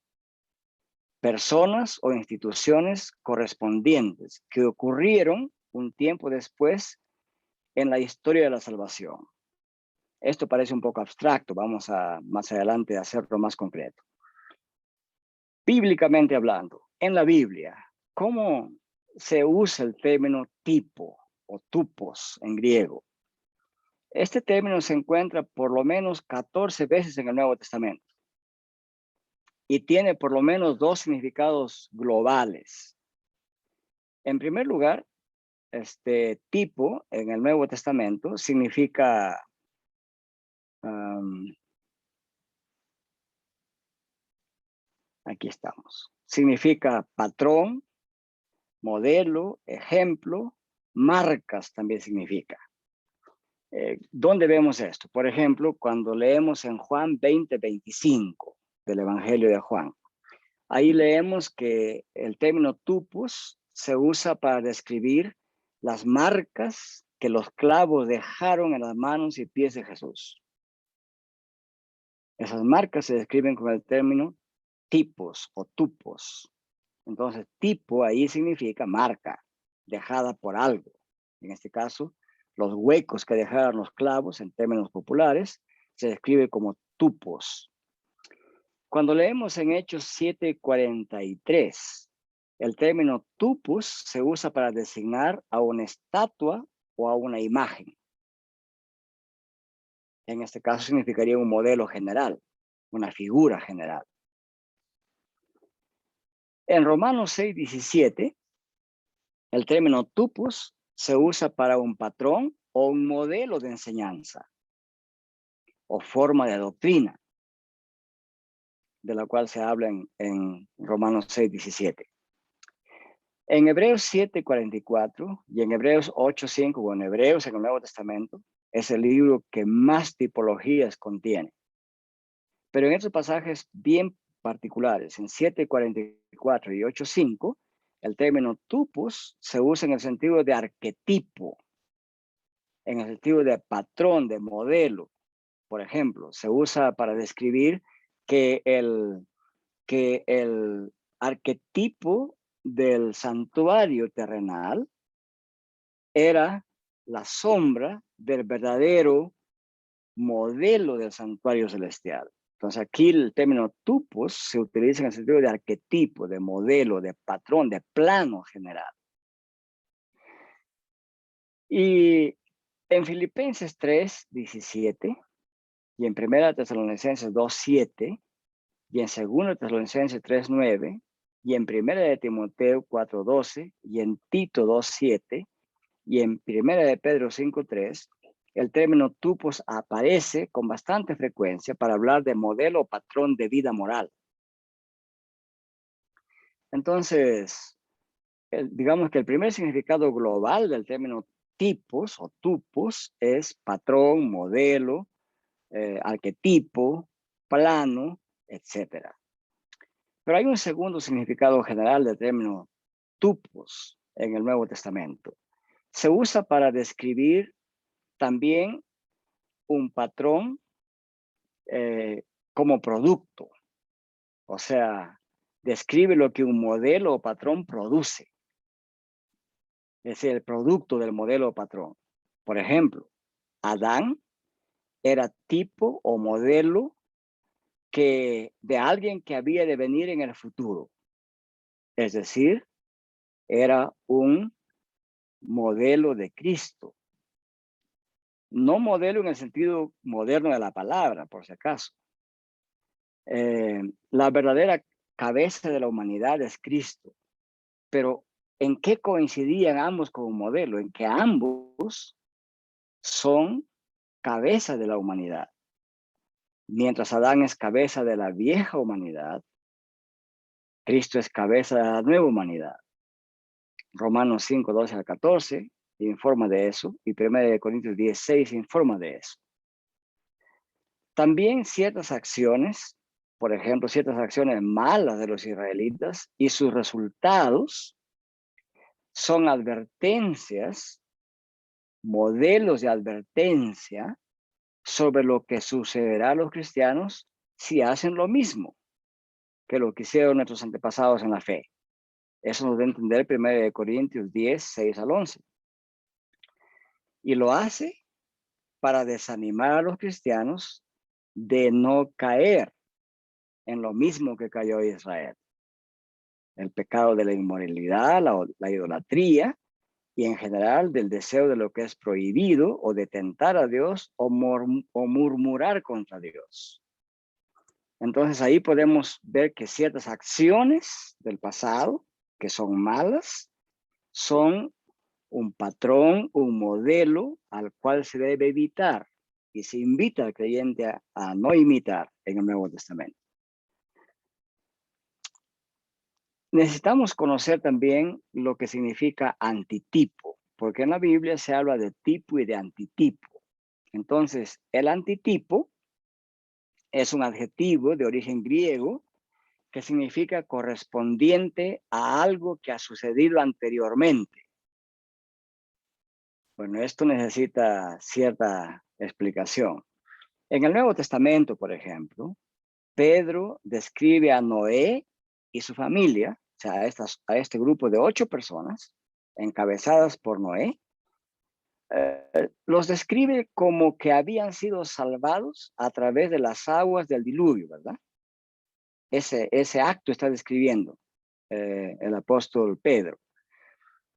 S1: personas o instituciones correspondientes que ocurrieron un tiempo después en la historia de la salvación. Esto parece un poco abstracto, vamos a más adelante a hacerlo más concreto. Bíblicamente hablando, en la Biblia, ¿cómo se usa el término tipo o tupos en griego? Este término se encuentra por lo menos 14 veces en el Nuevo Testamento y tiene por lo menos 2 significados globales. En primer lugar, este tipo en el Nuevo Testamento significa aquí estamos. Significa patrón, modelo, ejemplo, marcas también significa. ¿Dónde vemos esto? Por ejemplo, cuando leemos en Juan 20:25 del Evangelio de Juan. Ahí leemos que el término tupos se usa para describir las marcas que los clavos dejaron en las manos y pies de Jesús. Esas marcas se describen con el término tipos o tupos. Entonces, tipo ahí significa marca, dejada por algo. En este caso, los huecos que dejaron los clavos, en términos populares, se describe como tupos. Cuando leemos en Hechos 7:43, el término tupos se usa para designar a una estatua o a una imagen. En este caso significaría un modelo general, una figura general. En Romanos 6:17, el término tupos se usa para un patrón o un modelo de enseñanza o forma de doctrina, de la cual se habla en Romanos 6:17. En Hebreos 7:44 y en Hebreos 8:5, o en Hebreos en el Nuevo Testamento, es el libro que más tipologías contiene. Pero en estos pasajes bien particulares, en 7:44 y 8:5, el término tupos se usa en el sentido de arquetipo, en el sentido de patrón, de modelo. Por ejemplo, se usa para describir que el arquetipo del santuario terrenal era la sombra del verdadero modelo del santuario celestial. Entonces aquí el término tupos se utiliza en el sentido de arquetipo, de modelo, de patrón, de plano general. Y en Filipenses 3:17 y en 1 Tesalonicenses 2:7 y en 2 Tesalonicenses 3:9 y en 1 de Timoteo 4:12 y en Tito 2:7 y en 1 de Pedro 5:3, el término tupos aparece con bastante frecuencia para hablar de modelo o patrón de vida moral. Entonces, digamos que el primer significado global del término tipos o tupos es patrón, modelo, arquetipo, plano, etc. Pero hay un segundo significado general del término tupos en el Nuevo Testamento. Se usa para describir también un patrón como producto. O sea, describe lo que un modelo o patrón produce. Es el producto del modelo o patrón. Por ejemplo, Adán era tipo o modelo de alguien que había de venir en el futuro. Es decir, era un modelo de Cristo. No modelo en el sentido moderno de la palabra, por si acaso. La verdadera cabeza de la humanidad es Cristo. Pero ¿en qué coincidían ambos como modelo? En que ambos son cabeza de la humanidad. Mientras Adán es cabeza de la vieja humanidad, Cristo es cabeza de la nueva humanidad. Romanos 5:12-14 informa de eso y 1 Corintios 10:6 informa de eso. También ciertas acciones, por ejemplo, ciertas acciones malas de los israelitas y sus resultados son advertencias, modelos de advertencia sobre lo que sucederá a los cristianos si hacen lo mismo que lo que hicieron nuestros antepasados en la fe. Eso nos da a entender 1 Corintios 10:6-11. Y lo hace para desanimar a los cristianos de no caer en lo mismo que cayó Israel. El pecado de la inmoralidad, la idolatría y en general del deseo de lo que es prohibido o de tentar a Dios o murmurar contra Dios. Entonces ahí podemos ver que ciertas acciones del pasado que son malas son un patrón, un modelo al cual se debe evitar y se invita al creyente a no imitar en el Nuevo Testamento. Necesitamos conocer también lo que significa antitipo, porque en la Biblia se habla de tipo y de antitipo. Entonces, el antitipo es un adjetivo de origen griego que significa correspondiente a algo que ha sucedido anteriormente. Bueno, esto necesita cierta explicación. En el Nuevo Testamento, por ejemplo, Pedro describe a Noé y su familia, o sea, a este grupo de 8 personas, encabezadas por Noé, los describe como que habían sido salvados a través de las aguas del diluvio, ¿verdad? Ese acto está describiendo el apóstol Pedro.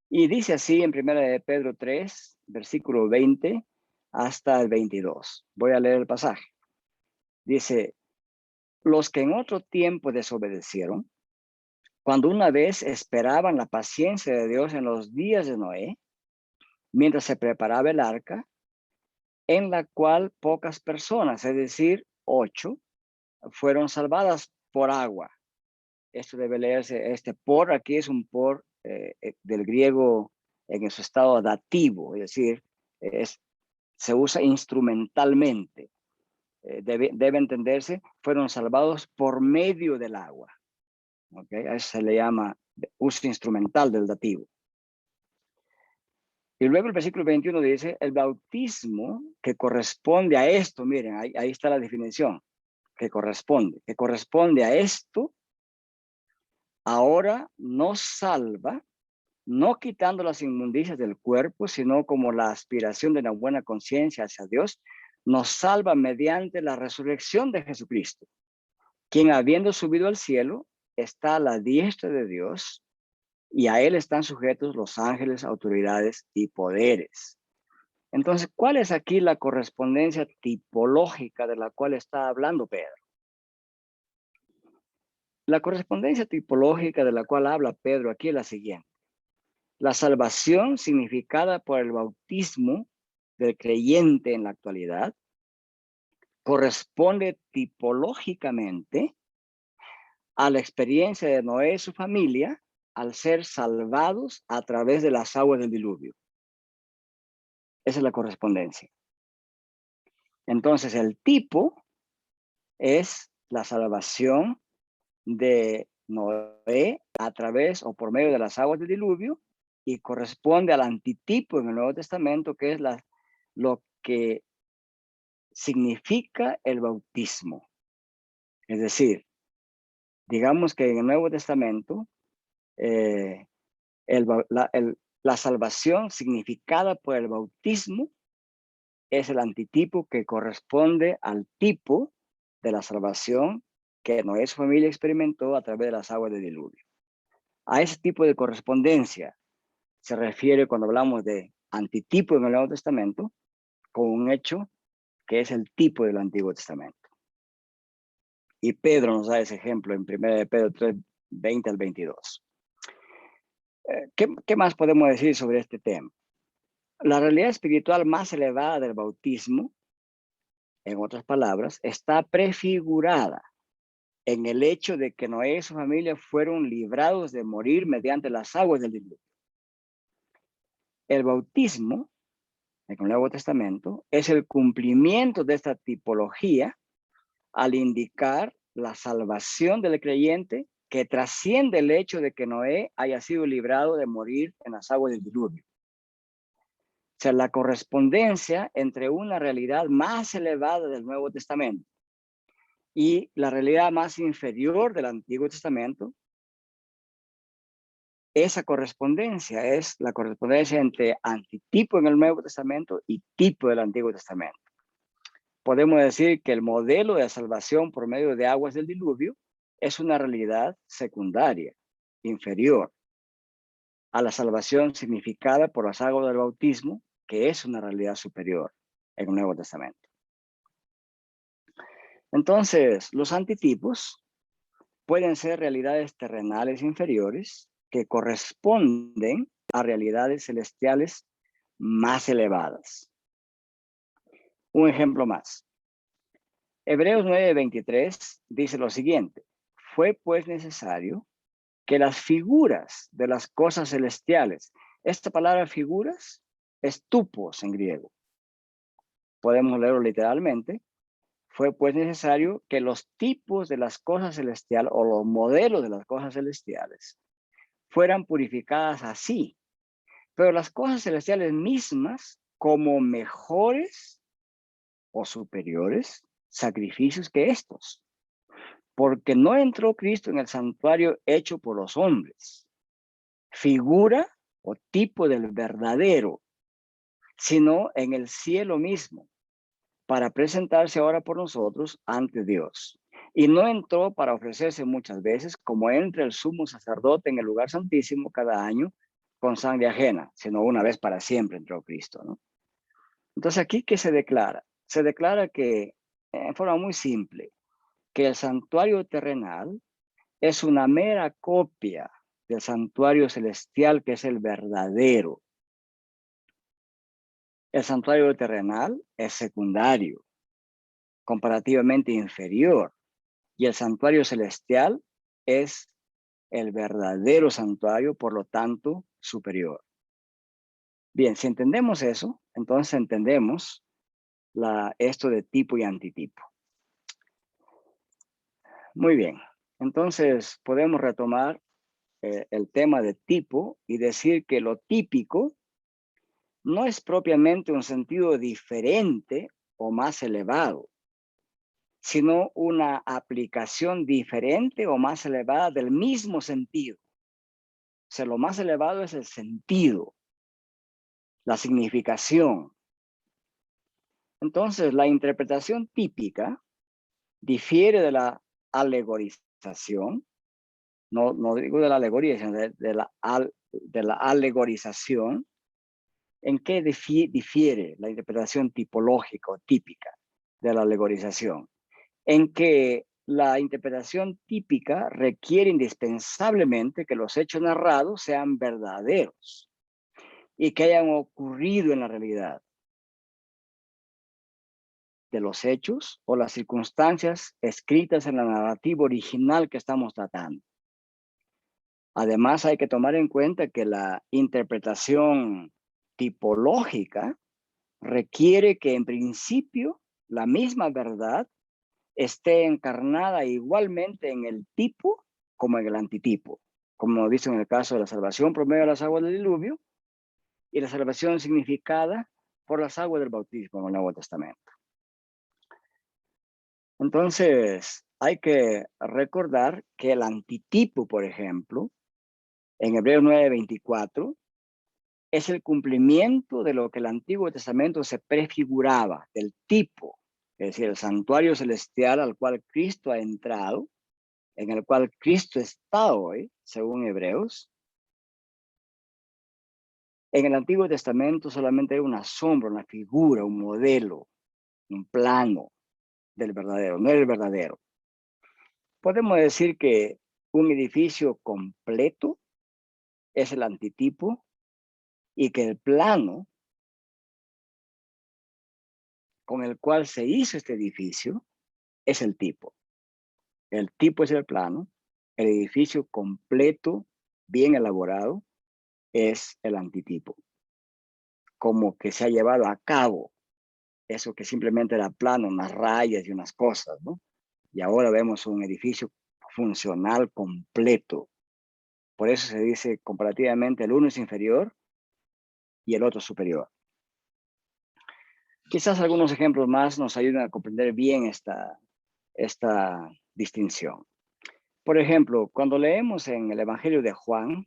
S1: Y dice así en 1 de Pedro 3, versículo 20 hasta el 22. Voy a leer el pasaje. Dice, los que en otro tiempo desobedecieron, cuando una vez esperaban la paciencia de Dios en los días de Noé, mientras se preparaba el arca, en la cual pocas personas, es decir, 8, fueron salvadas por agua. Esto debe leerse, por aquí es un por del griego en su estado dativo, es decir, se usa instrumentalmente. Debe entenderse, fueron salvados por medio del agua. ¿Okay? A eso se le llama uso instrumental del dativo. Y luego el versículo 21 dice, el bautismo que corresponde a esto, miren, ahí está la definición, que corresponde a esto, ahora nos salva, no quitando las inmundicias del cuerpo, sino como la aspiración de una buena conciencia hacia Dios, nos salva mediante la resurrección de Jesucristo, quien habiendo subido al cielo, está a la diestra de Dios, y a él están sujetos los ángeles, autoridades y poderes. Entonces, ¿cuál es aquí la correspondencia tipológica de la cual está hablando Pedro? La correspondencia tipológica de la cual habla Pedro aquí es la siguiente. La salvación significada por el bautismo del creyente en la actualidad corresponde tipológicamente a la experiencia de Noé y su familia al ser salvados a través de las aguas del diluvio. Esa es la correspondencia. Entonces, el tipo es la salvación de Noé a través o por medio de las aguas del diluvio y corresponde al antitipo en el Nuevo Testamento, que es lo que significa el bautismo. Es decir, digamos que en el Nuevo Testamento la salvación significada por el bautismo es el antitipo que corresponde al tipo de la salvación que Noé y su familia experimentó a través de las aguas del diluvio. A ese tipo de correspondencia se refiere cuando hablamos de antitipo en el Nuevo Testamento con un hecho que es el tipo del Antiguo Testamento. Y Pedro nos da ese ejemplo en 1 de Pedro 3, 20 al 22. ¿Qué más podemos decir sobre este tema? La realidad espiritual más elevada del bautismo, en otras palabras, está prefigurada en el hecho de que Noé y su familia fueron librados de morir mediante las aguas del diluvio. El bautismo, en el Nuevo Testamento, es el cumplimiento de esta tipología al indicar la salvación del creyente que trasciende el hecho de que Noé haya sido librado de morir en las aguas del diluvio. O sea, la correspondencia entre una realidad más elevada del Nuevo Testamento y la realidad más inferior del Antiguo Testamento, esa correspondencia es la correspondencia entre antitipo en el Nuevo Testamento y tipo del Antiguo Testamento. Podemos decir que el modelo de salvación por medio de aguas del diluvio es una realidad secundaria, inferior. a la salvación significada por las aguas del bautismo, que es una realidad superior en el Nuevo Testamento. Entonces, los antitipos pueden ser realidades terrenales inferiores que corresponden a realidades celestiales más elevadas. Un ejemplo más. Hebreos 9:23 dice lo siguiente: fue pues necesario que las figuras de las cosas celestiales, esta palabra figuras es tupos en griego, podemos leerlo literalmente, fue pues necesario que los tipos de las cosas celestiales o los modelos de las cosas celestiales fueran purificadas así, pero las cosas celestiales mismas como mejores o superiores sacrificios que estos, porque no entró Cristo en el santuario hecho por los hombres, figura o tipo del verdadero, sino en el cielo mismo, para presentarse ahora por nosotros ante Dios. Y no entró para ofrecerse muchas veces, como entra el sumo sacerdote en el lugar santísimo cada año con sangre ajena, sino una vez para siempre entró Cristo, ¿no? Entonces, aquí, ¿qué se declara? Se declara que, en forma muy simple, que el santuario terrenal es una mera copia del santuario celestial, que es el verdadero. El santuario terrenal es secundario, comparativamente inferior, y el santuario celestial es el verdadero santuario, por lo tanto, superior. Bien, si entendemos eso, entonces entendemos esto de tipo y antitipo. Muy bien, entonces podemos retomar el tema de tipo y decir que lo típico no es propiamente un sentido diferente o más elevado, sino una aplicación diferente o más elevada del mismo sentido. O sea, lo más elevado es el sentido, la significación. Entonces, la interpretación típica difiere de la alegorización, no digo de la alegoría, sino de la alegorización. ¿En qué difiere la interpretación tipológica o típica de la alegorización? En que la interpretación típica requiere indispensablemente que los hechos narrados sean verdaderos y que hayan ocurrido en la realidad de los hechos o las circunstancias escritas en la narrativa original que estamos tratando. Además, hay que tomar en cuenta que la interpretación tipológica requiere que en principio la misma verdad esté encarnada igualmente en el tipo como en el antitipo, como dice en el caso de la salvación por medio de las aguas del diluvio y la salvación significada por las aguas del bautismo en el Nuevo Testamento. Entonces, hay que recordar que el antitipo, por ejemplo, en Hebreos 9:24, es el cumplimiento de lo que el Antiguo Testamento se prefiguraba, del tipo, es decir, el santuario celestial al cual Cristo ha entrado, en el cual Cristo está hoy, según Hebreos. En el Antiguo Testamento solamente hay una sombra, una figura, un modelo, un plano del verdadero, no era el verdadero. Podemos decir que un edificio completo es el antitipo y que el plano con el cual se hizo este edificio es el tipo. El tipo es el plano, el edificio completo, bien elaborado, es el antitipo. Como que se ha llevado a cabo eso que simplemente era plano, unas rayas y unas cosas, ¿no? Y ahora vemos un edificio funcional completo. Por eso se dice comparativamente el uno es inferior y el otro superior. Quizás algunos ejemplos más nos ayuden a comprender bien esta distinción. Por ejemplo, cuando leemos en el Evangelio de Juan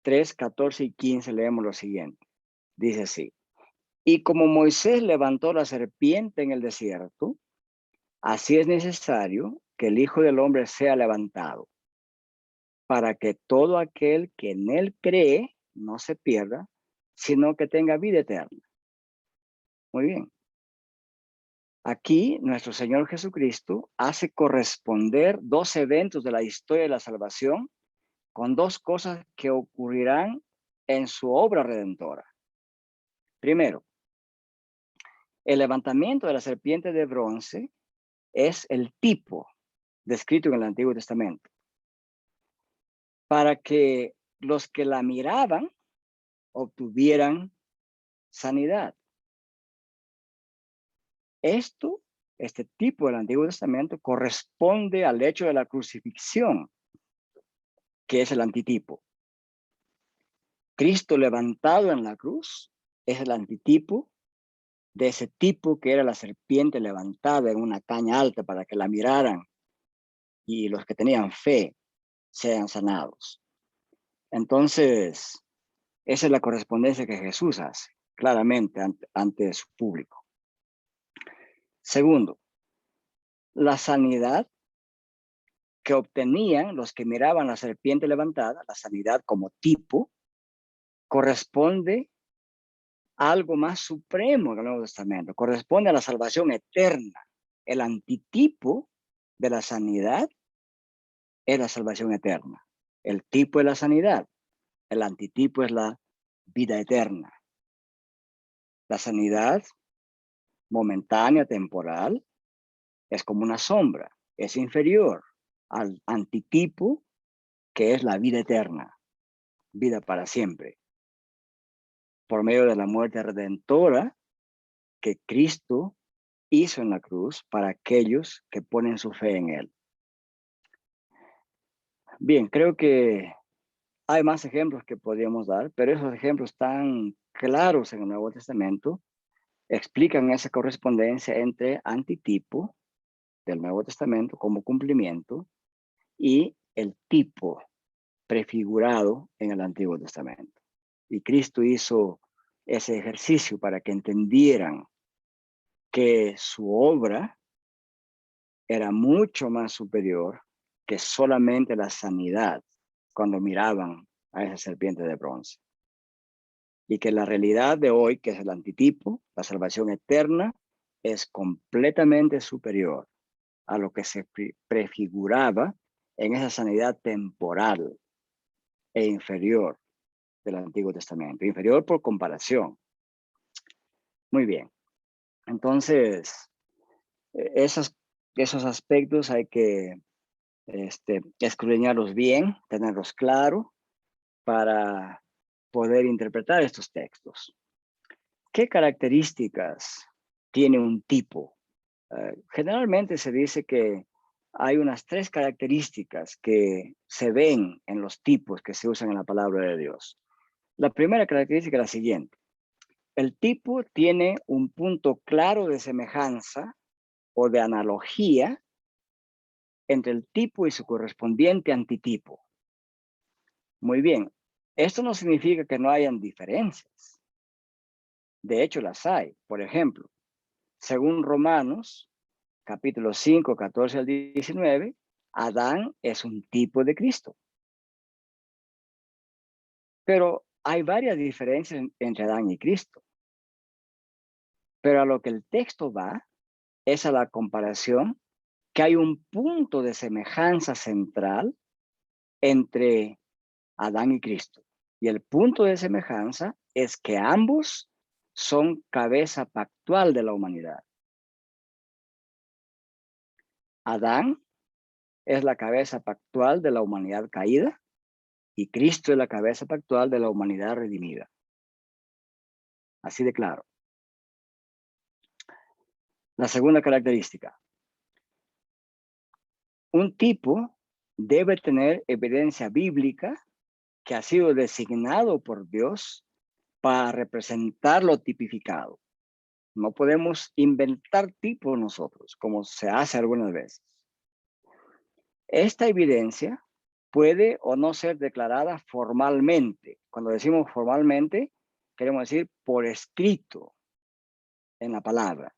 S1: 3, 14 y 15, leemos lo siguiente. Dice así: y como Moisés levantó la serpiente en el desierto, así es necesario que el Hijo del Hombre sea levantado, para que todo aquel que en él cree no se pierda, sino que tenga vida eterna. Muy bien. Aquí nuestro Señor Jesucristo hace corresponder dos eventos de la historia de la salvación con dos cosas que ocurrirán en su obra redentora. Primero, el levantamiento de la serpiente de bronce es el tipo descrito en el Antiguo Testamento, para que los que la miraban obtuvieran sanidad. Este tipo del Antiguo Testamento corresponde al hecho de la crucifixión, que es el antitipo. Cristo levantado en la cruz es el antitipo de ese tipo que era la serpiente levantada en una caña alta para que la miraran y los que tenían fe sean sanados. Entonces, esa es la correspondencia que Jesús hace claramente ante su público. Segundo, la sanidad que obtenían los que miraban la serpiente levantada, la sanidad como tipo, corresponde a algo más supremo del Nuevo Testamento, corresponde a la salvación eterna. El antitipo de la sanidad es la salvación eterna. El tipo es la sanidad, el antitipo es la vida eterna. La sanidad momentánea, temporal, es como una sombra, es inferior al antitipo que es la vida eterna, vida para siempre, por medio de la muerte redentora que Cristo hizo en la cruz para aquellos que ponen su fe en él. Bien, creo que hay más ejemplos que podríamos dar, pero esos ejemplos tan claros en el Nuevo Testamento explican esa correspondencia entre antitipo del Nuevo Testamento como cumplimiento y el tipo prefigurado en el Antiguo Testamento. Y Cristo hizo ese ejercicio para que entendieran que su obra era mucho más superior que solamente la sanidad cuando miraban a esa serpiente de bronce. Y que la realidad de hoy, que es el antitipo, la salvación eterna, es completamente superior a lo que se prefiguraba en esa sanidad temporal e inferior del Antiguo Testamento, inferior por comparación. Muy bien. Entonces, esos aspectos hay que escudriñarlos bien, tenerlos claros para poder interpretar estos textos. ¿Qué características tiene un tipo? Generalmente se dice que hay unas 3 características que se ven en los tipos que se usan en la palabra de Dios. La primera característica es la siguiente. El tipo tiene un punto claro de semejanza o de analogía entre el tipo y su correspondiente antitipo. Muy bien, esto no significa que no hayan diferencias. De hecho, las hay. Por ejemplo, según Romanos, capítulo 5, 14 al 19, Adán es un tipo de Cristo. Pero hay varias diferencias entre Adán y Cristo. Pero a lo que el texto va es a la comparación que hay un punto de semejanza central entre Adán y Cristo. Y el punto de semejanza es que ambos son cabeza pactual de la humanidad. Adán es la cabeza pactual de la humanidad caída y Cristo es la cabeza pactual de la humanidad redimida. Así de claro. La segunda característica. Un tipo debe tener evidencia bíblica que ha sido designado por Dios para representar lo tipificado. No podemos inventar tipos nosotros, como se hace algunas veces. Esta evidencia puede o no ser declarada formalmente. Cuando decimos formalmente, queremos decir por escrito en la palabra.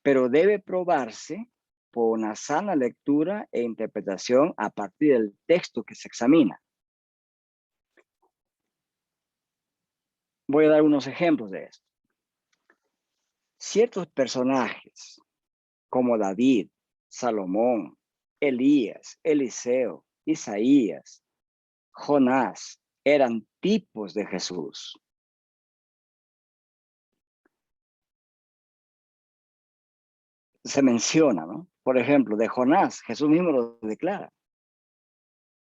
S1: Pero debe probarse por una sana lectura e interpretación a partir del texto que se examina. Voy a dar unos ejemplos de esto. Ciertos personajes como David, Salomón, Elías, Eliseo, Isaías, Jonás, eran tipos de Jesús. Se menciona, ¿no? Por ejemplo, de Jonás, Jesús mismo lo declara.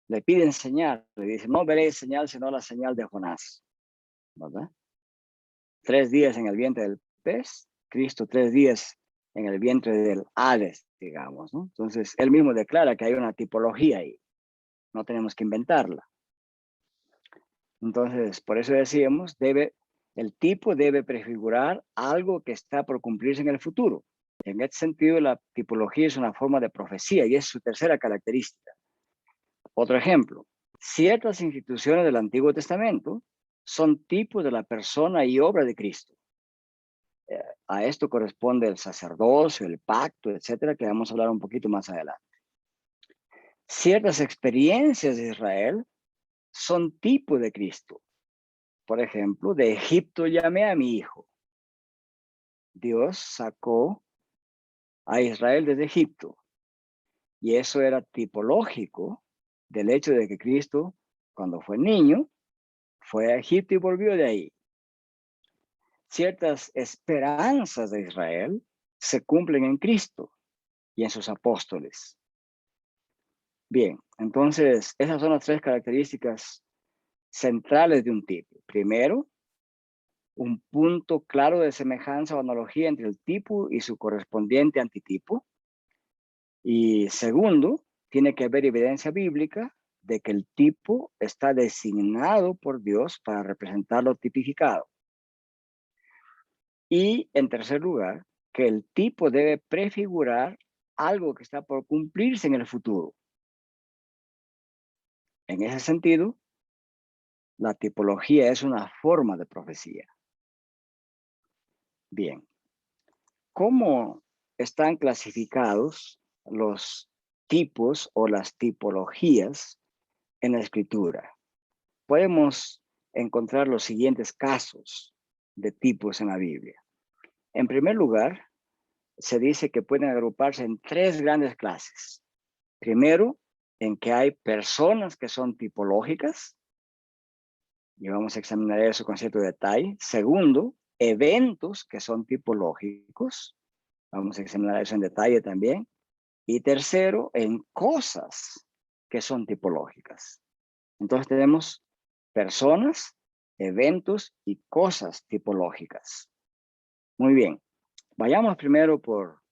S1: Le piden señal, le dice, no veréis señal sino la señal de Jonás, ¿verdad? 3 días en el vientre del pez, Cristo 3 días en el vientre del Hades, digamos, ¿no? Entonces, él mismo declara que hay una tipología ahí. No tenemos que inventarla. Entonces, por eso decíamos, el tipo debe prefigurar algo que está por cumplirse en el futuro. En este sentido, la tipología es una forma de profecía y es su tercera característica. Otro ejemplo, ciertas instituciones del Antiguo Testamento son tipos de la persona y obra de Cristo. A esto corresponde el sacerdocio, el pacto, etcétera, que vamos a hablar un poquito más adelante. Ciertas experiencias de Israel son tipos de Cristo. Por ejemplo, de Egipto llamé a mi hijo. Dios sacó a Israel desde Egipto. Y eso era tipológico del hecho de que Cristo, cuando fue niño, fue a Egipto y volvió de ahí. Ciertas esperanzas de Israel se cumplen en Cristo y en sus apóstoles. Bien, entonces esas son las 3 características centrales de un tipo. Primero, un punto claro de semejanza o analogía entre el tipo y su correspondiente antitipo. Y segundo, tiene que haber evidencia bíblica de que el tipo está designado por Dios para representar lo tipificado. Y en tercer lugar, que el tipo debe prefigurar algo que está por cumplirse en el futuro. En ese sentido, la tipología es una forma de profecía. Bien, ¿cómo están clasificados los tipos o las tipologías en la escritura? Podemos encontrar los siguientes casos de tipos en la Biblia. En primer lugar, se dice que pueden agruparse en 3 grandes clases. Primero, en que hay personas que son tipológicas, y vamos a examinar eso con cierto detalle. Segundo, eventos que son tipológicos, vamos a examinar eso en detalle también. Y tercero, en cosas que son tipológicas. Entonces tenemos personas, eventos y cosas tipológicas. Muy bien, vayamos primero por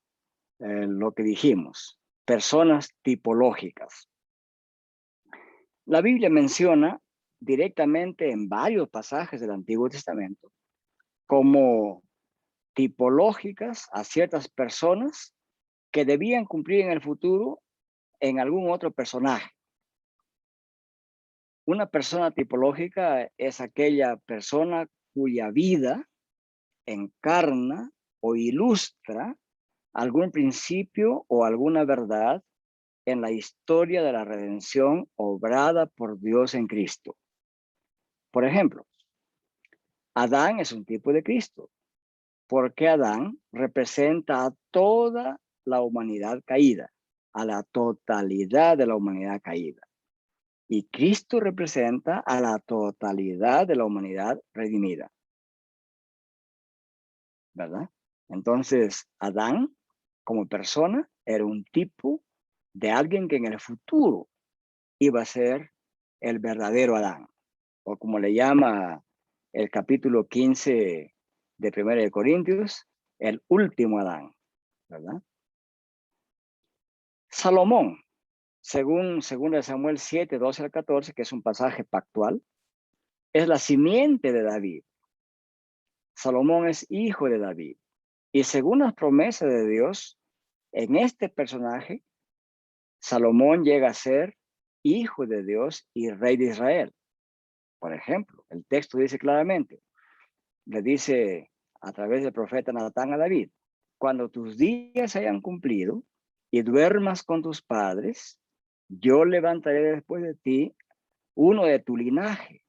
S1: lo que dijimos, personas tipológicas. La Biblia menciona directamente en varios pasajes del Antiguo Testamento como tipológicas a ciertas personas que debían cumplir en el futuro en algún otro personaje. Una persona tipológica es aquella persona cuya vida encarna o ilustra algún principio o alguna verdad en la historia de la redención obrada por Dios en Cristo. Por ejemplo, Adán es un tipo de Cristo, porque Adán representa a toda la humanidad caída, a la totalidad de la humanidad caída. Y Cristo representa a la totalidad de la humanidad redimida. ¿Verdad? Entonces, Adán, como persona, era un tipo de alguien que en el futuro iba a ser el verdadero Adán, o como le llama el capítulo 15 de 1 de Corintios, el último Adán, ¿verdad? Salomón, según 2 Samuel 7, 12 al 14, que es un pasaje pactual, es la simiente de David. Salomón es hijo de David. Y según las promesas de Dios, en este personaje, Salomón llega a ser hijo de Dios y rey de Israel. Por ejemplo, el texto dice claramente, le dice a través del profeta Natán a David, cuando tus días se hayan cumplido y duermas con tus padres, yo levantaré después de ti uno de tu linaje,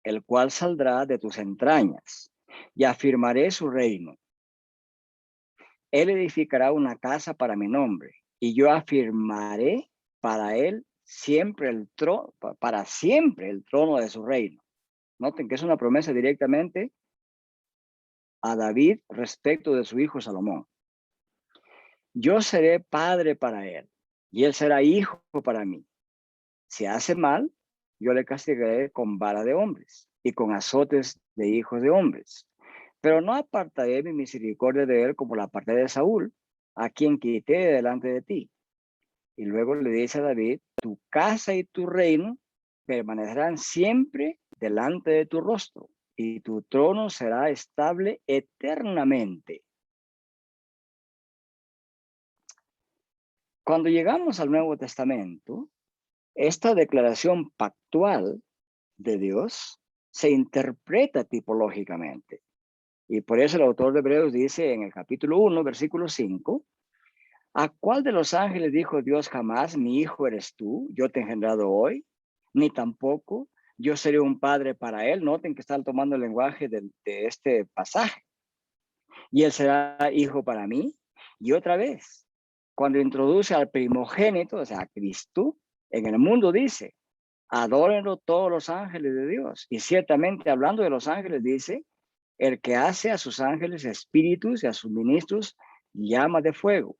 S1: el cual saldrá de tus entrañas, y afirmaré su reino. Él edificará una casa para mi nombre, y yo afirmaré para él siempre para siempre el trono de su reino. Noten que es una promesa directamente a David respecto de su hijo Salomón. Yo seré padre para él, y él será hijo para mí. Si hace mal, yo le castigaré con vara de hombres y con azotes de hijos de hombres. Pero no apartaré mi misericordia de él como la aparté de Saúl, a quien quité de delante de ti. Y luego le dice a David, tu casa y tu reino permanecerán siempre delante de tu rostro, y tu trono será estable eternamente. Cuando llegamos al Nuevo Testamento, esta declaración pactual de Dios se interpreta tipológicamente. Y por eso el autor de Hebreos dice en el capítulo 1, versículo 5, ¿a cuál de los ángeles dijo Dios jamás, mi hijo eres tú, yo te he engendrado hoy? Ni tampoco, yo seré un padre para él. Noten que están tomando el lenguaje de este pasaje. Y él será hijo para mí. Y otra vez, cuando introduce al primogénito, o sea, a Cristo, en el mundo dice, adórenlo todos los ángeles de Dios. Y ciertamente hablando de los ángeles dice, el que hace a sus ángeles espíritus y a sus ministros llama de fuego.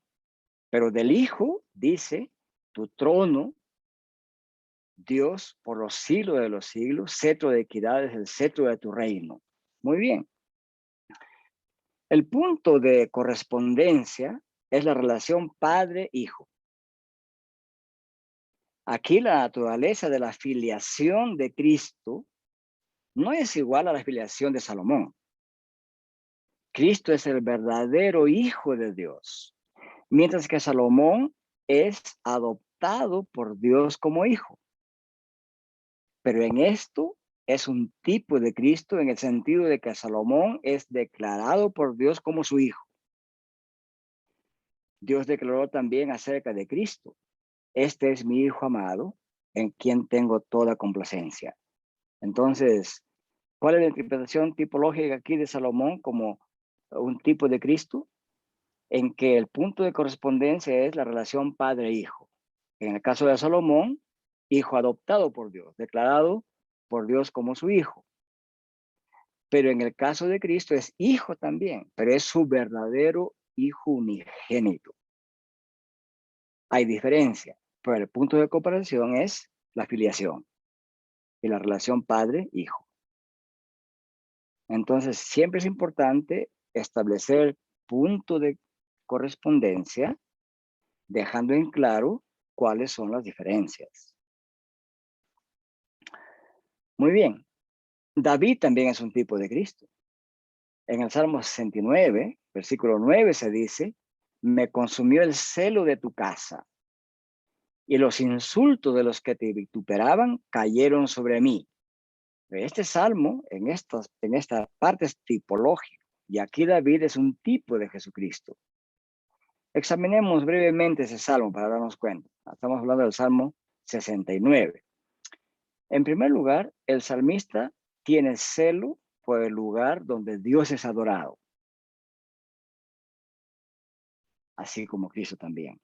S1: Pero del Hijo dice, tu trono, Dios, por los siglos de los siglos, cetro de equidad es el cetro de tu reino. Muy bien. El punto de correspondencia es la relación padre-hijo. Aquí la naturaleza de la filiación de Cristo no es igual a la filiación de Salomón. Cristo es el verdadero Hijo de Dios, mientras que Salomón es adoptado por Dios como hijo. Pero en esto es un tipo de Cristo en el sentido de que Salomón es declarado por Dios como su hijo. Dios declaró también acerca de Cristo, este es mi hijo amado, en quien tengo toda complacencia. Entonces, ¿cuál es la interpretación tipológica aquí de Salomón como un tipo de Cristo? En que el punto de correspondencia es la relación padre-hijo. En el caso de Salomón, hijo adoptado por Dios, declarado por Dios como su hijo. Pero en el caso de Cristo es hijo también, pero es su verdadero hijo unigénito. Hay diferencia, pero el punto de comparación es la filiación y la relación padre-hijo. Entonces, siempre es importante establecer punto de correspondencia, dejando en claro cuáles son las diferencias. Muy bien. David también es un tipo de Cristo. En el Salmo 69, versículo 9 se dice, me consumió el celo de tu casa y los insultos de los que te vituperaban cayeron sobre mí. Este salmo, en esta parte es tipológico, y aquí David es un tipo de Jesucristo. Examinemos brevemente ese salmo para darnos cuenta. Estamos hablando del Salmo 69. En primer lugar, el salmista tiene celo por el lugar donde Dios es adorado, así como Cristo también.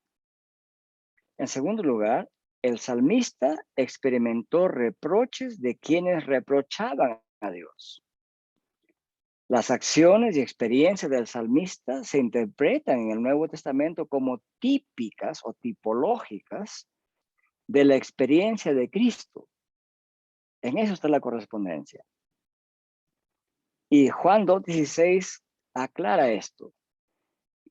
S1: En segundo lugar, el salmista experimentó reproches de quienes reprochaban a Dios. Las acciones y experiencias del salmista se interpretan en el Nuevo Testamento como típicas o tipológicas de la experiencia de Cristo. En eso está la correspondencia. Y Juan 2:16 aclara esto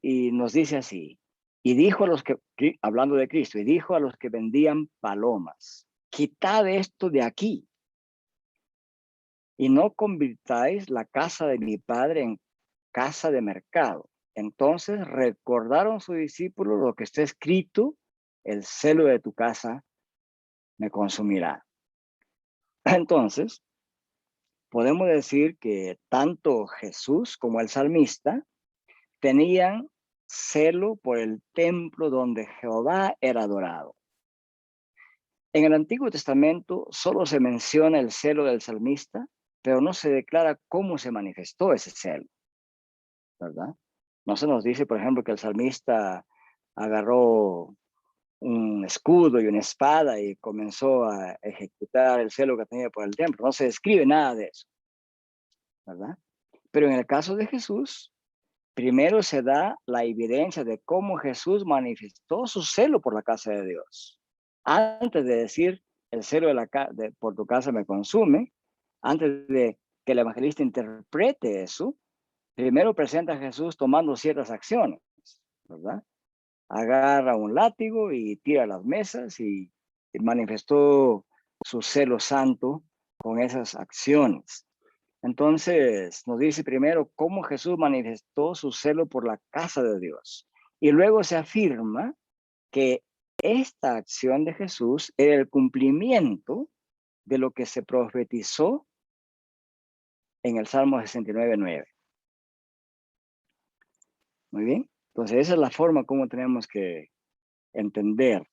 S1: y nos dice así, y dijo a los que, hablando de Cristo, y dijo a los que vendían palomas, quitad esto de aquí y no convirtáis la casa de mi padre en casa de mercado. Entonces recordaron sus discípulos lo que está escrito, el celo de tu casa me consumirá. Entonces, podemos decir que tanto Jesús como el salmista tenían celo por el templo donde Jehová era adorado. En el Antiguo Testamento solo se menciona el celo del salmista, pero no se declara cómo se manifestó ese celo, ¿verdad? No se nos dice, por ejemplo, que el salmista agarró un escudo y una espada y comenzó a ejecutar el celo que tenía por el templo. No se describe nada de eso, ¿verdad? Pero en el caso de Jesús, primero se da la evidencia de cómo Jesús manifestó su celo por la casa de Dios. Antes de decir el celo por tu casa me consume, antes de que el evangelista interprete eso, primero presenta a Jesús tomando ciertas acciones, ¿verdad? Agarra un látigo y tira las mesas y manifestó su celo santo con esas acciones. Entonces nos dice primero cómo Jesús manifestó su celo por la casa de Dios. Y luego se afirma que esta acción de Jesús era el cumplimiento de lo que se profetizó en el Salmo 69:9. Muy bien. Entonces esa es la forma como tenemos que entender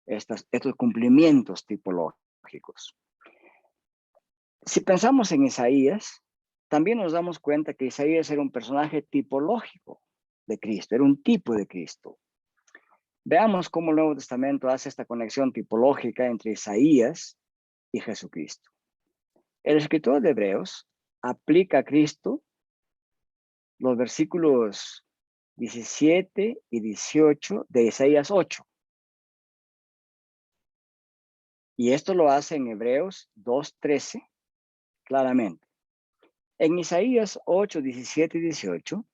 S1: estos cumplimientos tipológicos. Si pensamos en Isaías, también nos damos cuenta que Isaías era un personaje tipológico de Cristo, era un tipo de Cristo. Veamos cómo el Nuevo Testamento hace esta conexión tipológica entre Isaías y Jesucristo. El escritor de Hebreos aplica a Cristo los versículos 17 y 18 de Isaías 8. Y esto lo hace en Hebreos 2:13 claramente. En Isaías 8, 17 y 18,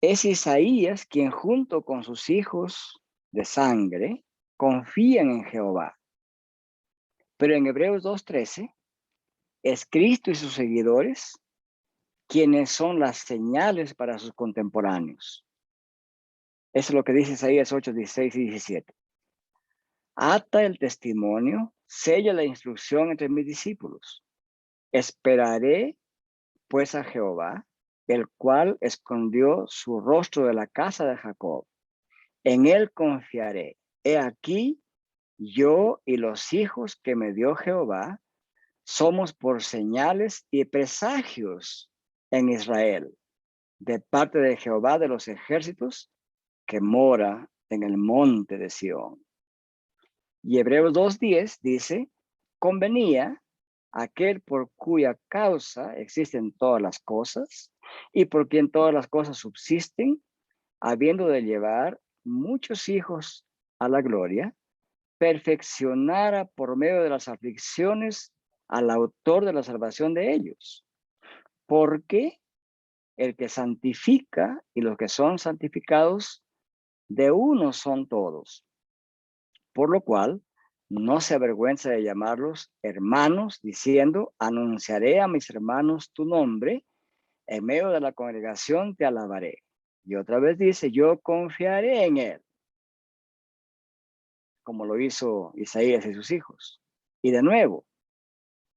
S1: es Isaías quien junto con sus hijos de sangre confían en Jehová. Pero en Hebreos 2:13, es Cristo y sus seguidores quienes son las señales para sus contemporáneos. Eso es lo que dice Isaías 8, 16 y 17. Ata el testimonio, sella la instrucción entre mis discípulos. Esperaré pues a Jehová, el cual escondió su rostro de la casa de Jacob. En él confiaré. He aquí, yo y los hijos que me dio Jehová, somos por señales y presagios en Israel, de parte de Jehová de los ejércitos, que mora en el monte de Sión. Y Hebreos 2:10 dice, convenía aquel por cuya causa existen todas las cosas y por quien todas las cosas subsisten, habiendo de llevar muchos hijos a la gloria, perfeccionara por medio de las aflicciones al autor de la salvación de ellos. Porque el que santifica y los que son santificados, de uno son todos. Por lo cual, no se avergüenza de llamarlos hermanos, diciendo, anunciaré a mis hermanos tu nombre, en medio de la congregación te alabaré. Y otra vez dice, yo confiaré en él, como lo hizo Isaías y sus hijos. Y de nuevo,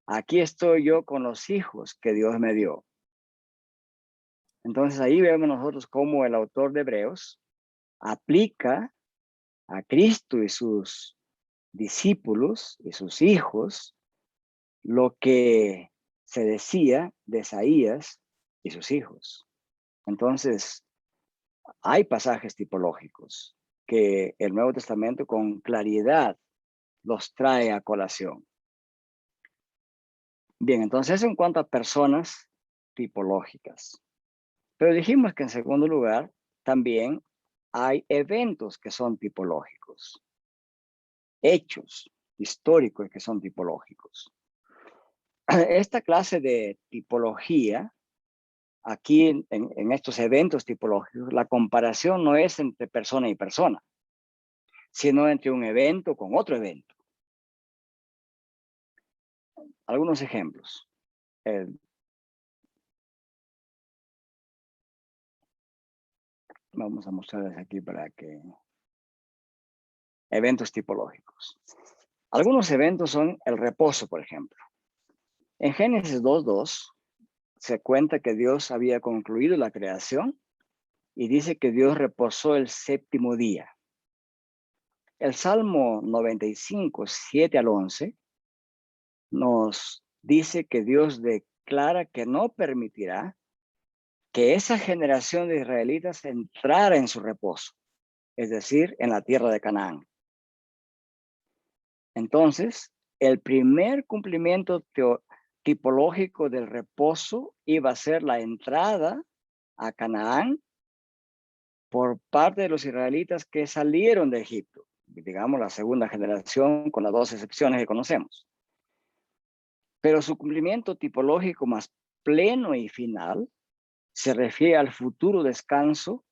S1: aquí estoy yo con los hijos que Dios me dio. Entonces ahí vemos nosotros cómo el autor de Hebreos aplica a Cristo y sus discípulos y sus hijos lo que se decía de Isaías y sus hijos. Entonces, hay pasajes tipológicos que el Nuevo Testamento con claridad los trae a colación. Bien, entonces en cuanto a personas tipológicas. Pero dijimos que en segundo lugar también hay eventos que son tipológicos. Hechos históricos que son tipológicos. Esta clase de tipología, aquí en estos eventos tipológicos, la comparación no es entre persona y persona, sino entre un evento con otro evento. Algunos ejemplos. Vamos a mostrarles aquí para que... Eventos tipológicos. Algunos eventos son el reposo, por ejemplo. En Génesis 2:2 se cuenta que Dios había concluido la creación y dice que Dios reposó el séptimo día. El Salmo 95, 7 al 11, nos dice que Dios declara que no permitirá que esa generación de israelitas entrara en su reposo, es decir, en la tierra de Canaán. Entonces, el primer cumplimiento tipológico del reposo iba a ser la entrada a Canaán por parte de los israelitas que salieron de Egipto, digamos la segunda generación con las dos excepciones que conocemos. Pero su cumplimiento tipológico más pleno y final se refiere al futuro descanso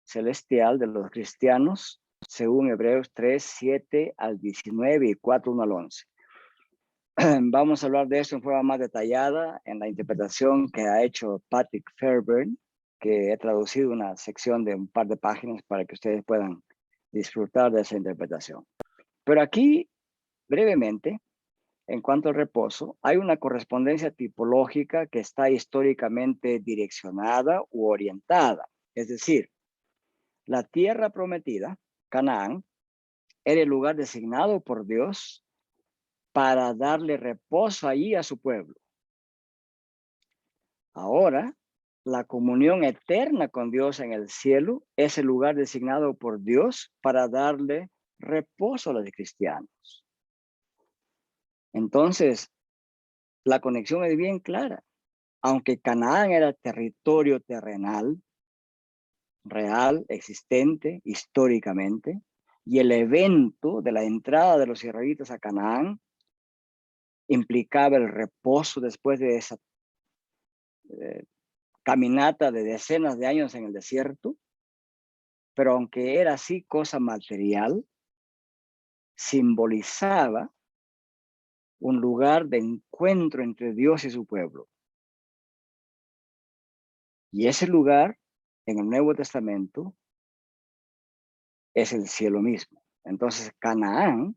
S1: celestial de los cristianos, según Hebreos 3, 7 al 19 y 4, 1 al 11. Vamos a hablar de eso en forma más detallada en la interpretación que ha hecho Patrick Fairburn, que he traducido una sección de un par de páginas para que ustedes puedan disfrutar de esa interpretación. Pero aquí, brevemente, en cuanto al reposo, hay una correspondencia tipológica que está históricamente direccionada u orientada. Es decir, la tierra prometida, Canaán, era el lugar designado por Dios para darle reposo allí a su pueblo. Ahora, la comunión eterna con Dios en el cielo es el lugar designado por Dios para darle reposo a los cristianos. Entonces, la conexión es bien clara. Aunque Canaán era territorio terrenal, real, existente, históricamente, y el evento de la entrada de los israelitas a Canaán implicaba el reposo después de esa caminata de decenas de años en el desierto, pero aunque era así cosa material, simbolizaba un lugar de encuentro entre Dios y su pueblo. Y ese lugar, en el Nuevo Testamento, es el cielo mismo. Entonces, Canaán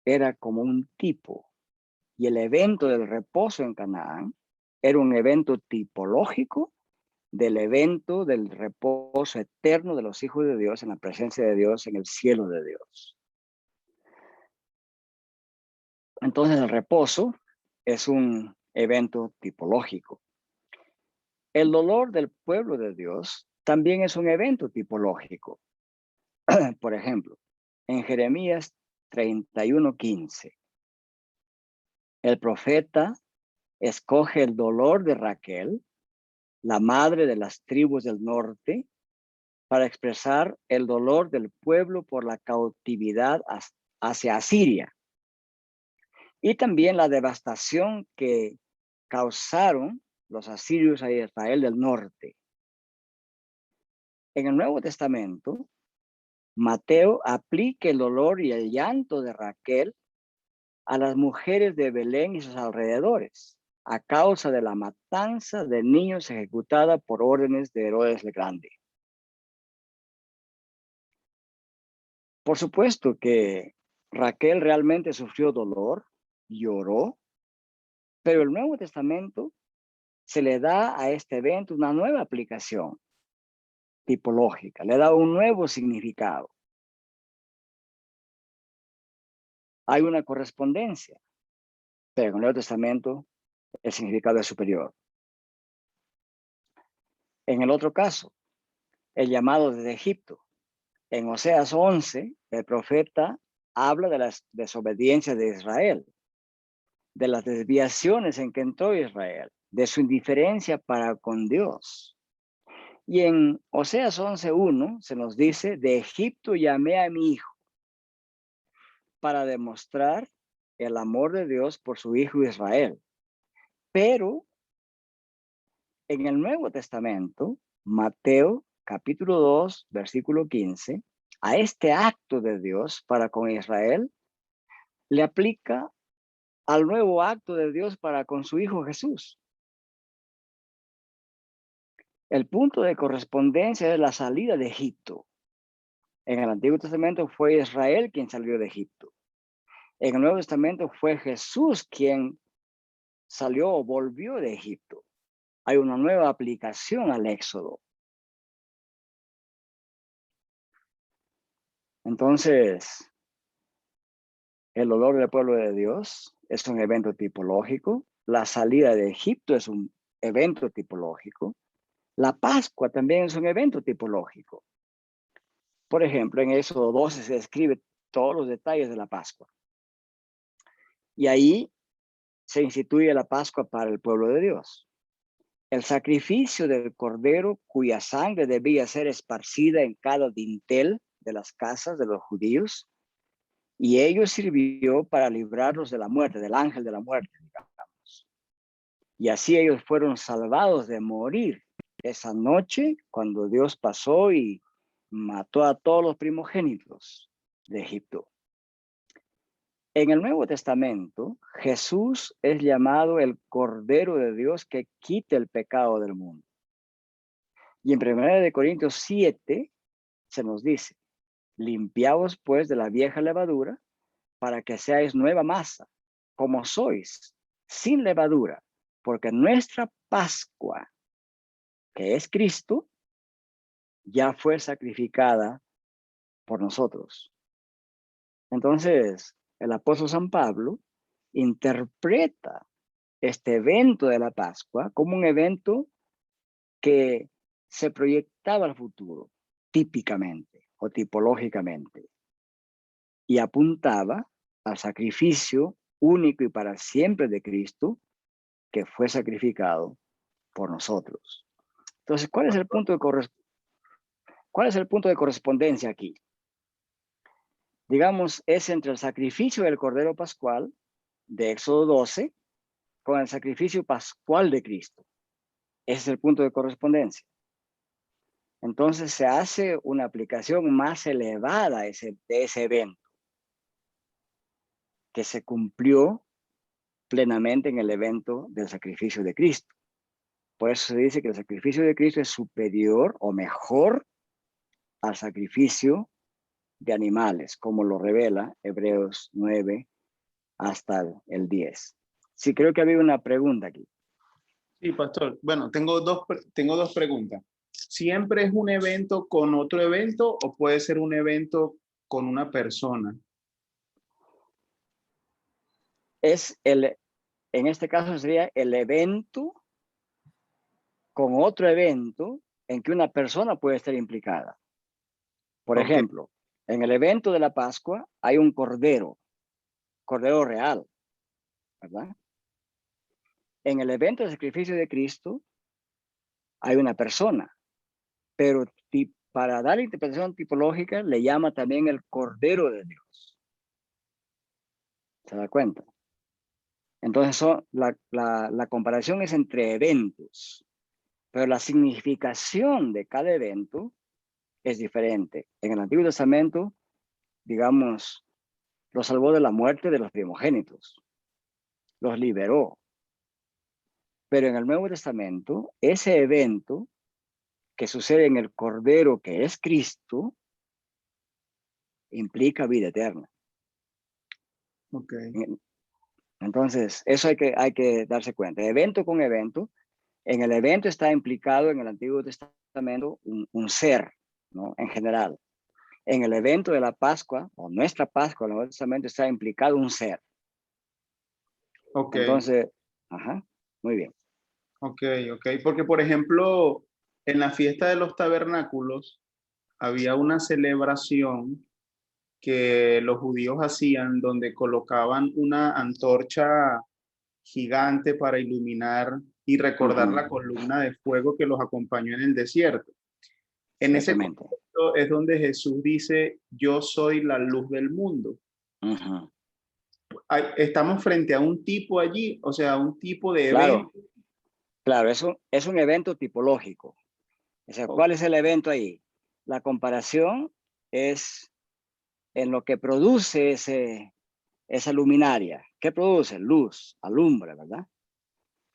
S1: era como un tipo, y el evento del reposo en Canaán era un evento tipológico del evento del reposo eterno de los hijos de Dios en la presencia de Dios, en el cielo de Dios. Entonces, el reposo es un evento tipológico. El dolor del pueblo de Dios también es un evento tipológico. Por ejemplo, en Jeremías 31:15, el profeta escoge el dolor de Raquel, la madre de las tribus del norte, para expresar el dolor del pueblo por la cautividad hacia Asiria y también la devastación que causaron los asirios a Israel del norte. En el Nuevo Testamento, Mateo aplica el dolor y el llanto de Raquel a las mujeres de Belén y sus alrededores, a causa de la matanza de niños ejecutada por órdenes de Herodes el Grande. Por supuesto que Raquel realmente sufrió dolor, lloró, pero el Nuevo Testamento se le da a este evento una nueva aplicación tipológica, le da un nuevo significado. Hay una correspondencia, pero en el Nuevo Testamento el significado es superior. En el otro caso, el llamado desde Egipto. En Oseas 11, el profeta habla de las desobediencias de Israel, de las desviaciones en que entró Israel, de su indiferencia para con Dios. Y en Oseas 11:1 se nos dice, de Egipto llamé a mi hijo para demostrar el amor de Dios por su hijo Israel. Pero en el Nuevo Testamento, Mateo capítulo 2, versículo 15, a este acto de Dios para con Israel, le aplica al nuevo acto de Dios para con su hijo Jesús. El punto de correspondencia es la salida de Egipto. En el Antiguo Testamento fue Israel quien salió de Egipto. En el Nuevo Testamento fue Jesús quien salió o volvió de Egipto. Hay una nueva aplicación al Éxodo. Entonces, el dolor del pueblo de Dios es un evento tipológico. La salida de Egipto es un evento tipológico. La Pascua también es un evento tipológico. Por ejemplo, en Éxodo 12 se describe todos los detalles de la Pascua. Y ahí se instituye la Pascua para el pueblo de Dios. El sacrificio del cordero cuya sangre debía ser esparcida en cada dintel de las casas de los judíos, y ello sirvió para librarlos de la muerte, del ángel de la muerte, digamos. Y así ellos fueron salvados de morir esa noche cuando Dios pasó y mató a todos los primogénitos de Egipto. En el Nuevo Testamento, Jesús es llamado el Cordero de Dios que quita el pecado del mundo. Y en 1 Corintios 7 se nos dice, limpiaos pues de la vieja levadura para que seáis nueva masa, como sois, sin levadura, porque nuestra Pascua, que es Cristo, ya fue sacrificada por nosotros. Entonces, el apóstol San Pablo interpreta este evento de la Pascua como un evento que se proyectaba al futuro, típicamente o tipológicamente, y apuntaba al sacrificio único y para siempre de Cristo, que fue sacrificado por nosotros. Entonces, ¿cuál es el punto de correspondencia aquí? Digamos, es entre el sacrificio del Cordero Pascual de Éxodo 12 con el sacrificio pascual de Cristo. Ese es el punto de correspondencia. Entonces se hace una aplicación más elevada de ese evento que se cumplió plenamente en el evento del sacrificio de Cristo. Por eso se dice que el sacrificio de Cristo es superior o mejor al sacrificio de animales, como lo revela Hebreos 9 hasta el 10. Sí, creo que había una pregunta aquí.
S4: Sí, pastor. Bueno, tengo dos preguntas. ¿Siempre es un evento con otro evento o puede ser un evento con una persona?
S1: En este caso sería el evento con otro evento en que una persona puede estar implicada. Por ejemplo, en el evento de la Pascua hay un cordero real, ¿verdad? En el evento del sacrificio de Cristo hay una persona, pero para dar interpretación tipológica le llama también el Cordero de Dios. ¿Se da cuenta? Entonces la comparación es entre eventos, pero la significación de cada evento es diferente. En el Antiguo Testamento, digamos, los salvó de la muerte de los primogénitos, los liberó. Pero en el Nuevo Testamento, ese evento que sucede en el Cordero, que es Cristo, implica vida eterna.
S4: Okay.
S1: Entonces, eso hay que darse cuenta. Evento con evento. En el evento está implicado en el Antiguo Testamento un ser, ¿no? En general. En el evento de la Pascua, o nuestra Pascua, en el Nuevo Testamento está implicado un ser.
S4: Okay.
S1: Entonces, ajá, muy bien.
S4: Okay. Porque, por ejemplo, en la fiesta de los tabernáculos había una celebración que los judíos hacían donde colocaban una antorcha gigante para iluminar y recordar la columna de fuego que los acompañó en el desierto. En ese contexto es donde Jesús dice, yo soy la luz del mundo. Estamos frente a un tipo allí, o sea, un tipo de evento.
S1: Claro, eso es un evento tipológico. O sea, ¿cuál es el evento ahí? La comparación es en lo que produce esa luminaria. ¿Qué produce? Luz, alumbra, ¿verdad?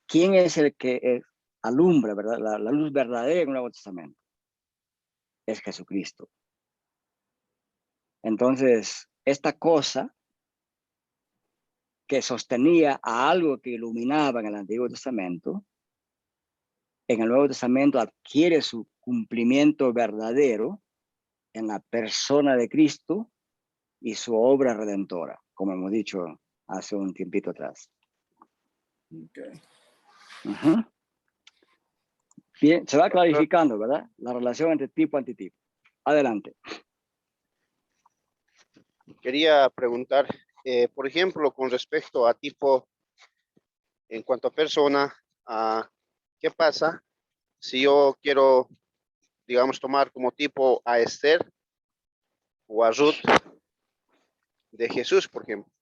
S1: ¿Quién es el que alumbra, verdad? La luz verdadera en el Nuevo Testamento. Es Jesucristo. Entonces, esta cosa que sostenía a algo que iluminaba en el Antiguo Testamento, en el Nuevo Testamento adquiere su cumplimiento verdadero en la persona de Cristo y su obra redentora, como hemos dicho hace un tiempito atrás.
S7: Okay.
S1: Uh-huh. Bien, se va clarificando, ¿verdad? La relación entre tipo y antitipo. Adelante.
S8: Quería preguntar, por ejemplo, con respecto a tipo, en cuanto a persona, ¿qué pasa si yo quiero, digamos, tomar como tipo a Esther o a Ruth de Jesús, por ejemplo?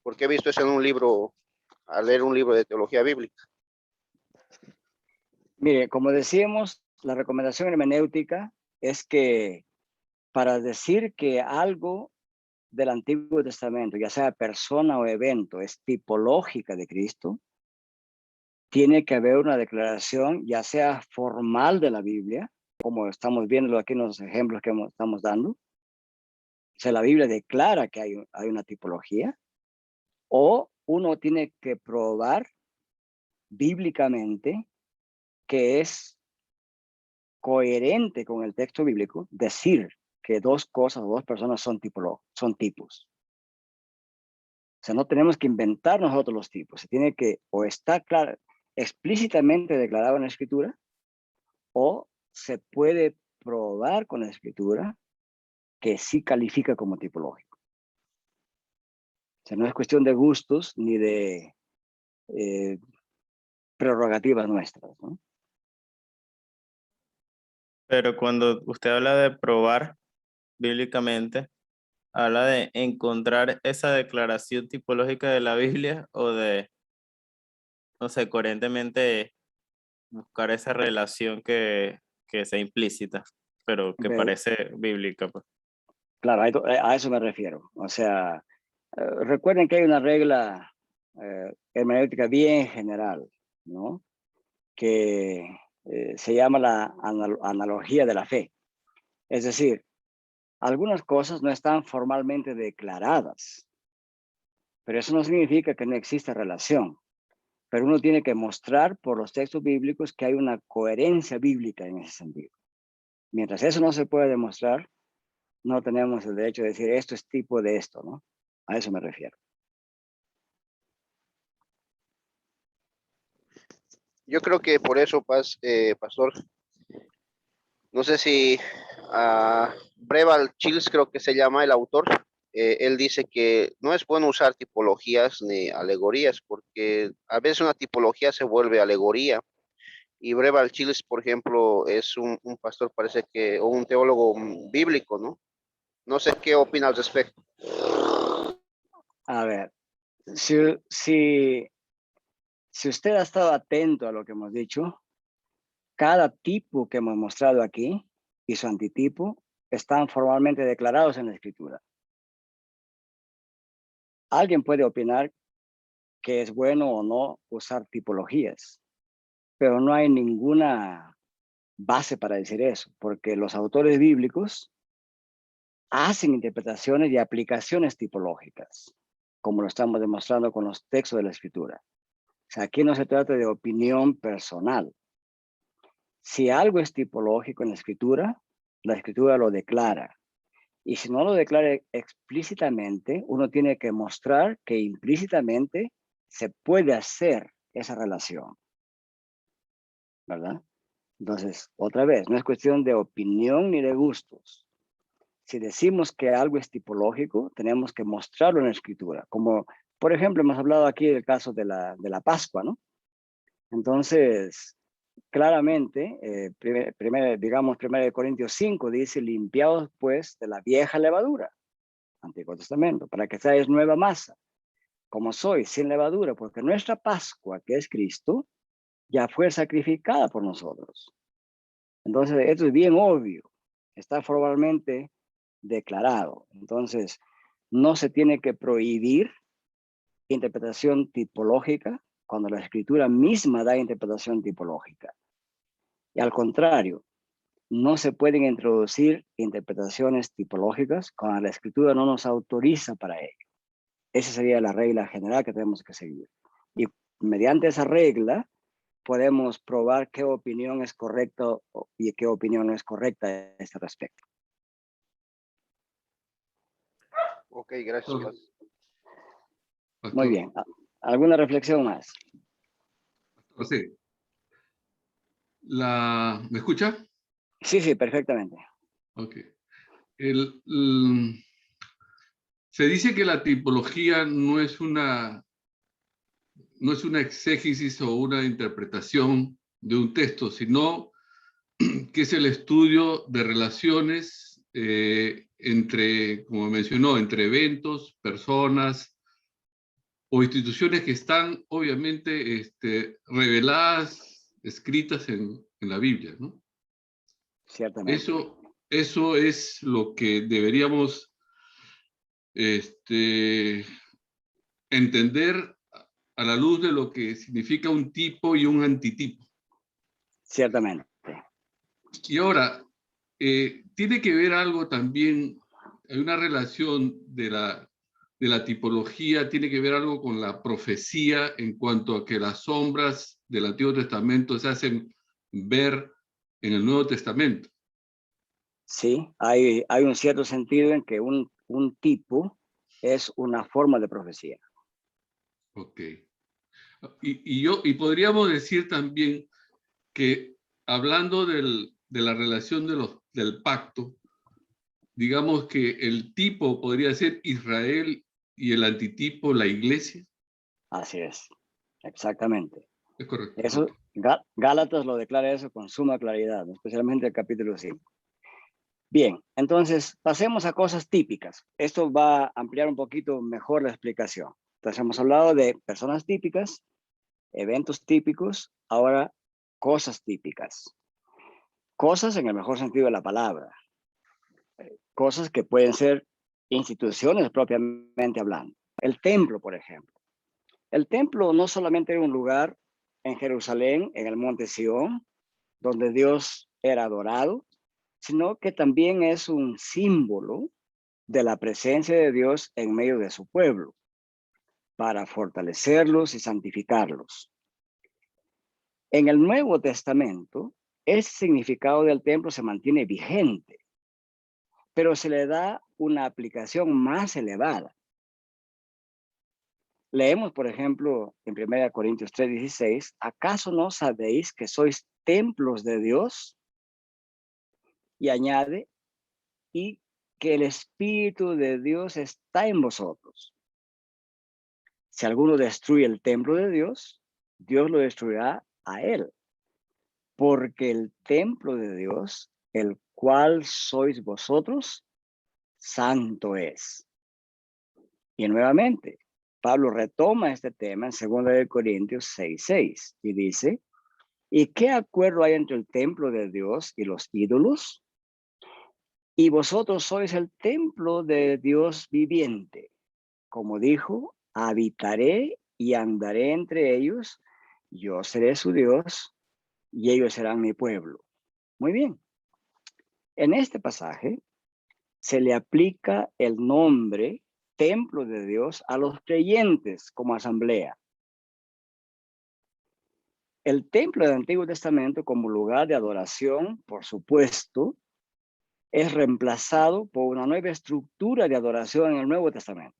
S8: Porque he visto eso en un libro, al leer un libro de teología bíblica.
S1: Mire, como decíamos, la recomendación hermenéutica es que para decir que algo del Antiguo Testamento, ya sea persona o evento, es tipológica de Cristo, tiene que haber una declaración, ya sea formal de la Biblia, como estamos viendo aquí en los ejemplos que estamos dando. O sea, la Biblia declara que hay una tipología, o uno tiene que probar bíblicamente que es coherente con el texto bíblico decir que dos cosas o dos personas son tipos. O sea, no tenemos que inventar nosotros los tipos. Se tiene que, o está claro, explícitamente declarado en la Escritura, o se puede probar con la Escritura que sí califica como tipológico. O sea, no es cuestión de gustos ni de prerrogativas nuestras, ¿no?
S6: Pero cuando usted habla de probar bíblicamente, ¿habla de encontrar esa declaración tipológica de la Biblia o de, no sé, coherentemente buscar esa relación que sea implícita, pero que parece bíblica, pues?
S1: Claro, a eso me refiero. O sea, recuerden que hay una regla hermenéutica bien general, ¿no? Que se llama la analogía de la fe. Es decir, algunas cosas no están formalmente declaradas, pero eso no significa que no exista relación. Pero uno tiene que mostrar por los textos bíblicos que hay una coherencia bíblica en ese sentido. Mientras eso no se puede demostrar, no tenemos el derecho de decir esto es tipo de esto, ¿no? A eso me refiero.
S8: Yo creo que por eso, Pastor, no sé si Breval Chills, creo que se llama el autor, él dice que no es bueno usar tipologías ni alegorías, porque a veces una tipología se vuelve alegoría. Y Breval Chills, por ejemplo, es un pastor, parece que, o un teólogo bíblico, ¿no? No sé qué opina al respecto.
S1: A ver, si usted ha estado atento a lo que hemos dicho, cada tipo que hemos mostrado aquí y su antitipo están formalmente declarados en la Escritura. Alguien puede opinar que es bueno o no usar tipologías, pero no hay ninguna base para decir eso, porque los autores bíblicos hacen interpretaciones y aplicaciones tipológicas, como lo estamos demostrando con los textos de la Escritura. O sea, aquí no se trata de opinión personal. Si algo es tipológico en la Escritura lo declara. Y si no lo declara explícitamente, uno tiene que mostrar que implícitamente se puede hacer esa relación, ¿verdad? Entonces, otra vez, no es cuestión de opinión ni de gustos. Si decimos que algo es tipológico, tenemos que mostrarlo en la Escritura. Como, por ejemplo, hemos hablado aquí del caso de la Pascua, ¿no? Entonces, claramente, digamos, 1 Corintios 5 dice, limpiados pues de la vieja levadura, Antiguo Testamento, para que seáis nueva masa, como sois, sin levadura, porque nuestra Pascua, que es Cristo, ya fue sacrificada por nosotros. Entonces, esto es bien obvio, está formalmente declarado. Entonces, no se tiene que prohibir interpretación tipológica cuando la Escritura misma da interpretación tipológica. Y al contrario, no se pueden introducir interpretaciones tipológicas cuando la Escritura no nos autoriza para ello. Esa sería la regla general que tenemos que seguir. Y mediante esa regla podemos probar qué opinión es correcta y qué opinión no es correcta a este respecto.
S8: Ok, gracias,
S9: Ok.
S8: Pastor.
S1: Muy
S9: Pastor,
S1: bien. ¿Alguna reflexión más?
S9: sí. ¿Me escucha?
S1: Sí, sí, perfectamente.
S9: Ok. Se dice que la tipología no es una exégesis o una interpretación de un texto, sino que es el estudio de relaciones entre, como mencionó, entre eventos, personas o instituciones que están obviamente reveladas, escritas en la Biblia, ¿no?
S1: Ciertamente.
S9: Eso es lo que deberíamos entender a la luz de lo que significa un tipo y un antitipo.
S1: Ciertamente.
S9: Y ahora, tiene que ver algo también, hay una relación de la tipología, tiene que ver algo con la profecía en cuanto a que las sombras del Antiguo Testamento se hacen ver en el Nuevo Testamento.
S1: Sí, hay un cierto sentido en que un tipo es una forma de profecía.
S9: Ok. Y podríamos decir también que hablando de la relación del pacto, digamos que el tipo podría ser Israel y el antitipo la iglesia.
S1: Así es, exactamente.
S9: Es correcto.
S1: Eso,
S9: Okay.
S1: Gálatas lo declara eso con suma claridad, especialmente el capítulo 5. Bien, entonces pasemos a cosas típicas. Esto va a ampliar un poquito mejor la explicación. Entonces hemos hablado de personas típicas, eventos típicos, ahora cosas típicas. Cosas en el mejor sentido de la palabra. Cosas que pueden ser instituciones propiamente hablando. El templo, por ejemplo. El templo no solamente era un lugar en Jerusalén, en el monte Sión, donde Dios era adorado, sino que también es un símbolo de la presencia de Dios en medio de su pueblo, para fortalecerlos y santificarlos. En el Nuevo Testamento, ese significado del templo se mantiene vigente, pero se le da una aplicación más elevada. Leemos, por ejemplo, en 1 Corintios 3:16, ¿acaso no sabéis que sois templos de Dios? Y añade, y que el Espíritu de Dios está en vosotros. Si alguno destruye el templo de Dios, Dios lo destruirá a él. Porque el templo de Dios, el cual sois vosotros, santo es. Y nuevamente, Pablo retoma este tema en 2 Corintios 6:6 y dice, ¿y qué acuerdo hay entre el templo de Dios y los ídolos? Y vosotros sois el templo de Dios viviente. Como dijo, habitaré y andaré entre ellos, yo seré su Dios y ellos serán mi pueblo. Muy bien. En este pasaje se le aplica el nombre templo de Dios a los creyentes como asamblea. El templo del Antiguo Testamento como lugar de adoración, por supuesto, es reemplazado por una nueva estructura de adoración en el Nuevo Testamento.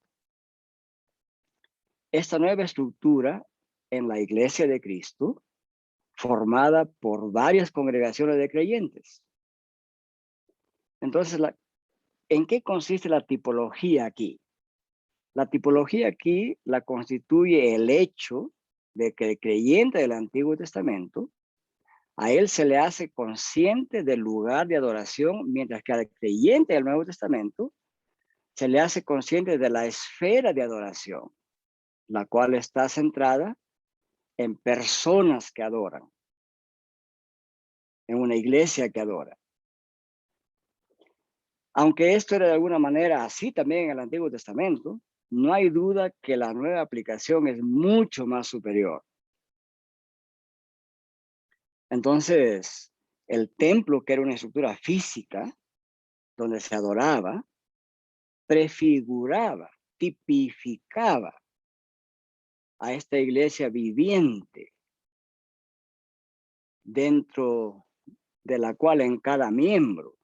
S1: Esta nueva estructura en la Iglesia de Cristo, formada por varias congregaciones de creyentes. Entonces, ¿en qué consiste la tipología aquí? La tipología aquí la constituye el hecho de que el creyente del Antiguo Testamento, a él se le hace consciente del lugar de adoración, mientras que al creyente del Nuevo Testamento se le hace consciente de la esfera de adoración, la cual está centrada en personas que adoran, en una iglesia que adora. Aunque esto era de alguna manera así también en el Antiguo Testamento, no hay duda que la nueva aplicación es mucho más superior. Entonces, el templo, que era una estructura física donde se adoraba, prefiguraba, tipificaba a esta iglesia viviente, dentro de la cual en cada miembro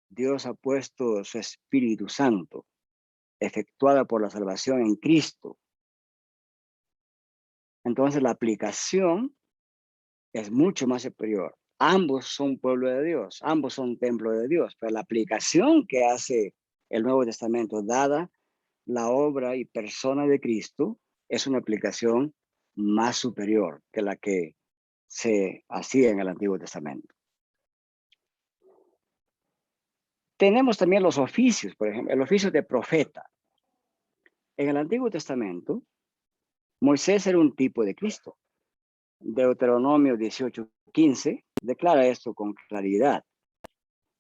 S1: Dios ha puesto su Espíritu Santo. efectuada por la salvación en Cristo. Entonces la aplicación es mucho más superior. Ambos son pueblo de Dios, ambos son templo de Dios, pero la aplicación que hace el Nuevo Testamento, dada la obra y persona de Cristo, es una aplicación más superior que la que se hacía en el Antiguo Testamento. Tenemos también los oficios, por ejemplo, el oficio de profeta. En el Antiguo Testamento, Moisés era un tipo de Cristo. Deuteronomio 18:15 declara esto con claridad.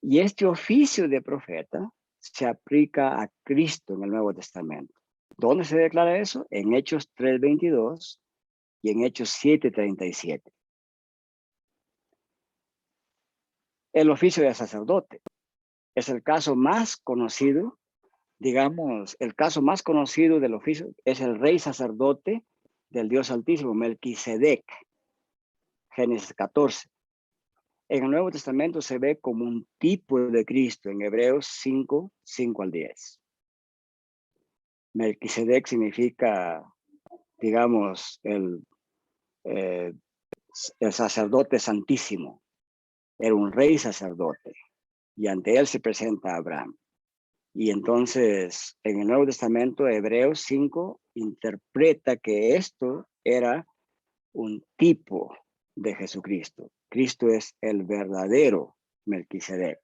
S1: Y este oficio de profeta se aplica a Cristo en el Nuevo Testamento. ¿Dónde se declara eso? En Hechos 3:22 y en Hechos 7:37. El oficio de sacerdote es el caso más conocido, digamos, el caso más conocido del oficio es el rey sacerdote del Dios Altísimo, Melquisedec, Génesis 14. En el Nuevo Testamento se ve como un tipo de Cristo en Hebreos 5:5-10. Melquisedec significa, digamos, el sacerdote santísimo. Era un rey sacerdote y ante él se presenta Abraham. Y entonces en el Nuevo Testamento, Hebreos 5 interpreta que esto era un tipo de Jesucristo. Cristo es el verdadero Melquisedec.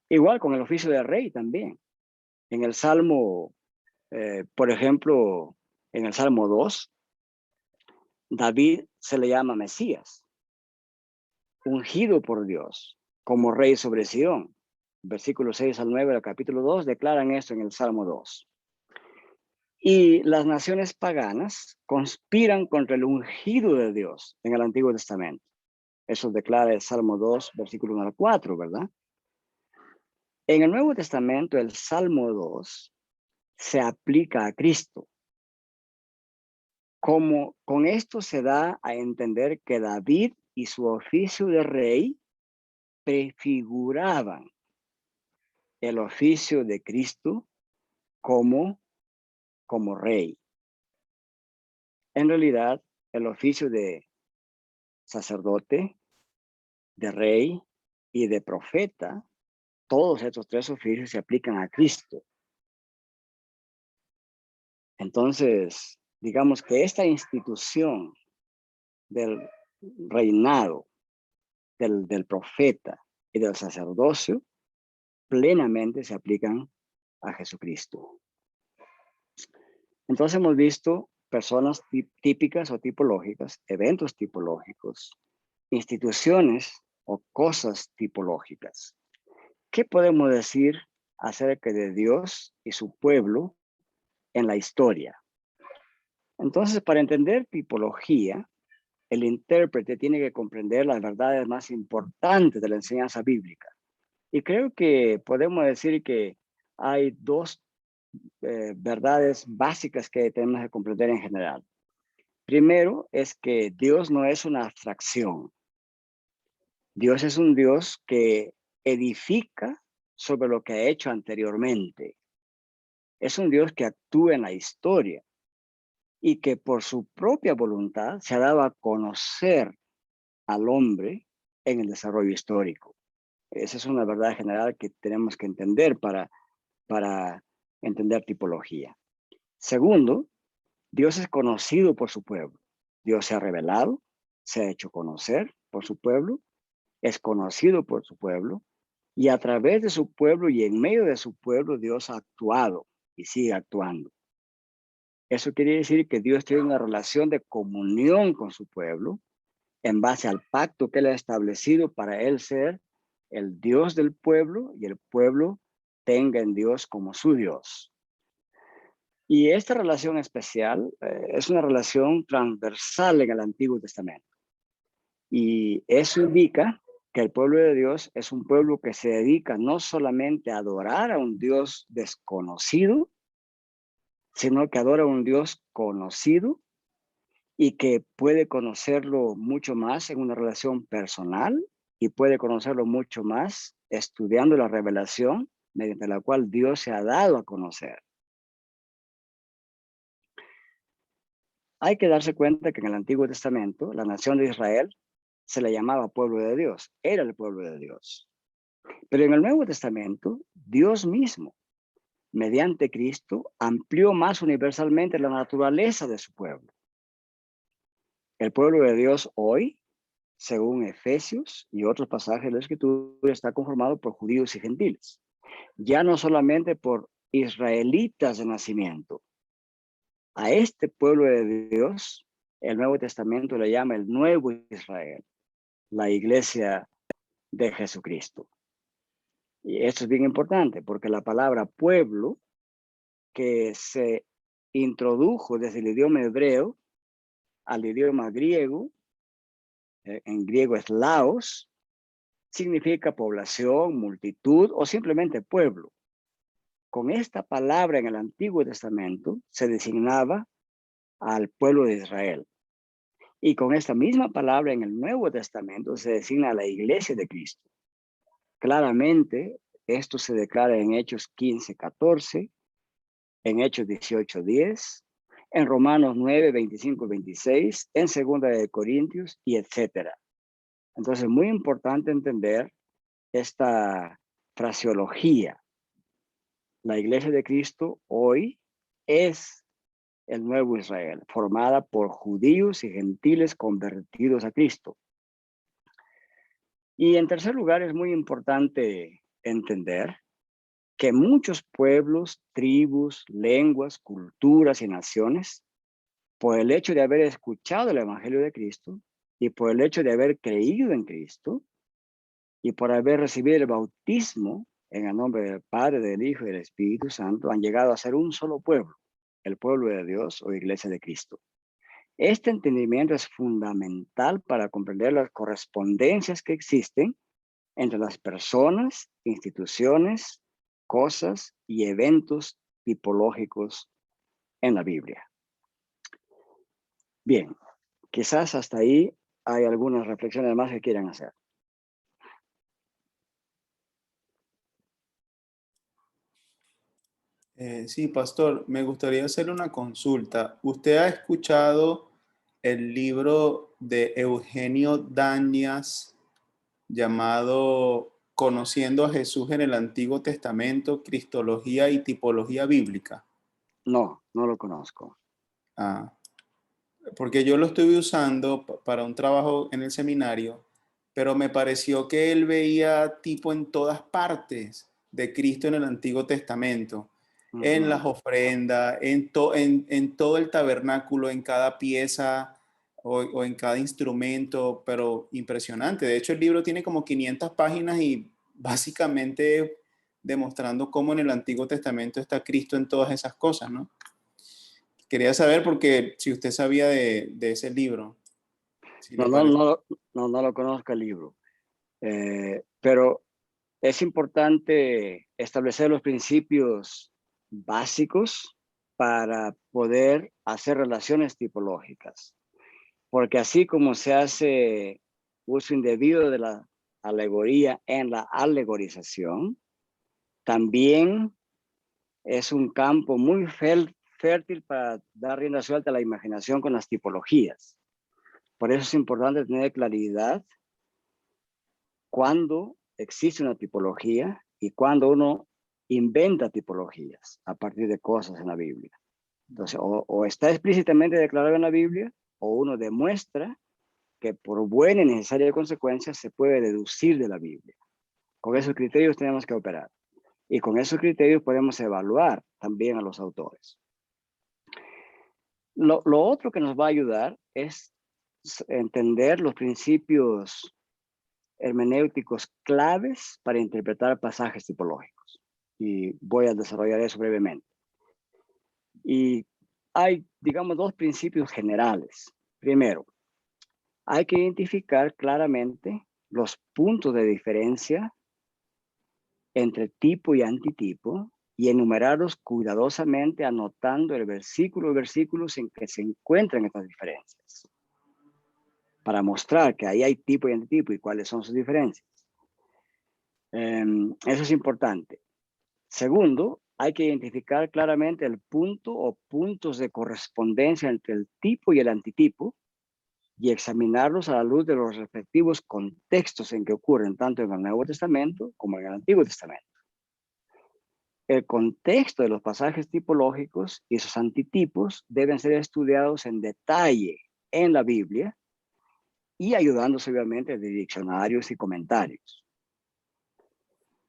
S1: Igual con el oficio de rey también. En el Salmo, por ejemplo, en el Salmo 2, David se le llama Mesías, ungido por Dios como rey sobre Sión. Versículos 6-9 del capítulo 2 declaran esto en el Salmo 2. Y las naciones paganas conspiran contra el ungido de Dios en el Antiguo Testamento. Eso declara el Salmo 2, versículo 1-4, ¿verdad? En el Nuevo Testamento, el Salmo 2 se aplica a Cristo. Como con esto se da a entender que David y su oficio de rey prefiguraban el oficio de Cristo como rey. En realidad, el oficio de sacerdote, de rey y de profeta, todos estos tres oficios se aplican a Cristo. Entonces, digamos que esta institución del reinado, del profeta y del sacerdocio, plenamente se aplican a Jesucristo. Entonces hemos visto personas típicas o tipológicas, eventos tipológicos, instituciones o cosas tipológicas. ¿Qué podemos decir acerca de Dios y su pueblo en la historia? Entonces, para entender tipología, el intérprete tiene que comprender las verdades más importantes de la enseñanza bíblica. Y creo que podemos decir que hay dos verdades básicas que tenemos que comprender en general. Primero es que Dios no es una abstracción. Dios es un Dios que edifica sobre lo que ha hecho anteriormente. Es un Dios que actúa en la historia y que por su propia voluntad se ha dado a conocer al hombre en el desarrollo histórico. Esa es una verdad general que tenemos que entender para entender tipología. Segundo, Dios es conocido por su pueblo. Dios se ha revelado, se ha hecho conocer por su pueblo, es conocido por su pueblo, y a través de su pueblo y en medio de su pueblo Dios ha actuado y sigue actuando. Eso quiere decir que Dios tiene una relación de comunión con su pueblo en base al pacto que él ha establecido para él ser el Dios del pueblo y el pueblo tenga en Dios como su Dios. Y esta relación especial es una relación transversal en el Antiguo Testamento. Y eso indica que el pueblo de Dios es un pueblo que se dedica no solamente a adorar a un Dios desconocido, sino que adora a un Dios conocido y que puede conocerlo mucho más en una relación personal y puede conocerlo mucho más estudiando la revelación mediante la cual Dios se ha dado a conocer. Hay que darse cuenta que en el Antiguo Testamento, la nación de Israel se le llamaba pueblo de Dios, era el pueblo de Dios. Pero en el Nuevo Testamento, Dios mismo, mediante Cristo, amplió más universalmente la naturaleza de su pueblo. El pueblo de Dios hoy, según Efesios y otros pasajes de la Escritura, está conformado por judíos y gentiles. Ya no solamente por israelitas de nacimiento. A este pueblo de Dios, el Nuevo Testamento le llama el Nuevo Israel, la iglesia de Jesucristo. Y esto es bien importante porque la palabra pueblo, que se introdujo desde el idioma hebreo al idioma griego, en griego es laos, significa población, multitud o simplemente pueblo. Con esta palabra en el Antiguo Testamento se designaba al pueblo de Israel. Y con esta misma palabra en el Nuevo Testamento se designa a la iglesia de Cristo. Claramente, esto se declara en Hechos 15:14, en Hechos 18:10, en Romanos 9:25-26, en 2 de Corintios y etcétera. Entonces, es muy importante entender esta fraseología. La iglesia de Cristo hoy es el nuevo Israel, formada por judíos y gentiles convertidos a Cristo. Y en tercer lugar, es muy importante entender que muchos pueblos, tribus, lenguas, culturas y naciones, por el hecho de haber escuchado el Evangelio de Cristo y por el hecho de haber creído en Cristo y por haber recibido el bautismo en el nombre del Padre, del Hijo y del Espíritu Santo, han llegado a ser un solo pueblo, el pueblo de Dios o iglesia de Cristo. Este entendimiento es fundamental para comprender las correspondencias que existen entre las personas, instituciones, cosas y eventos tipológicos en la Biblia. Bien, quizás hasta ahí hay algunas reflexiones más que quieran hacer.
S4: Sí, pastor, me gustaría hacerle una consulta. ¿Usted ha escuchado el libro de Eugenio Dañas llamado Conociendo a Jesús en el Antiguo Testamento, Cristología y Tipología Bíblica?
S1: No, no lo conozco.
S4: Ah, porque yo lo estuve usando para un trabajo en el seminario, pero me pareció que él veía tipo en todas partes de Cristo en el Antiguo Testamento, en las ofrendas, en todo el tabernáculo, en cada pieza o en cada instrumento, pero impresionante. De hecho, el libro tiene como 500 páginas y básicamente demostrando cómo en el Antiguo Testamento está Cristo en todas esas cosas, ¿no? Quería saber porque si usted sabía de ese libro. Si
S1: No lo conozco el libro. Pero es importante establecer los principios básicos para poder hacer relaciones tipológicas. Porque así como se hace uso indebido de la alegoría en la alegorización, también es un campo muy fértil para dar rienda suelta a la imaginación con las tipologías. Por eso es importante tener claridad cuando existe una tipología y cuando uno inventa tipologías a partir de cosas en la Biblia. Entonces, o está explícitamente declarado en la Biblia, o uno demuestra que por buena y necesaria consecuencia se puede deducir de la Biblia. Con esos criterios tenemos que operar. Y con esos criterios podemos evaluar también a los autores. Lo otro que nos va a ayudar es entender los principios hermenéuticos claves para interpretar pasajes tipológicos. Y voy a desarrollar eso brevemente. Y hay, digamos, dos principios generales. Primero, hay que identificar claramente los puntos de diferencia entre tipo y antitipo y enumerarlos cuidadosamente anotando el versículo o versículos en que se encuentran estas diferencias para mostrar que ahí hay tipo y antitipo y cuáles son sus diferencias. Eso es importante. Segundo, hay que identificar claramente el punto o puntos de correspondencia entre el tipo y el antitipo y examinarlos a la luz de los respectivos contextos en que ocurren tanto en el Nuevo Testamento como en el Antiguo Testamento. El contexto de los pasajes tipológicos y sus antitipos deben ser estudiados en detalle en la Biblia y ayudándose obviamente de diccionarios y comentarios.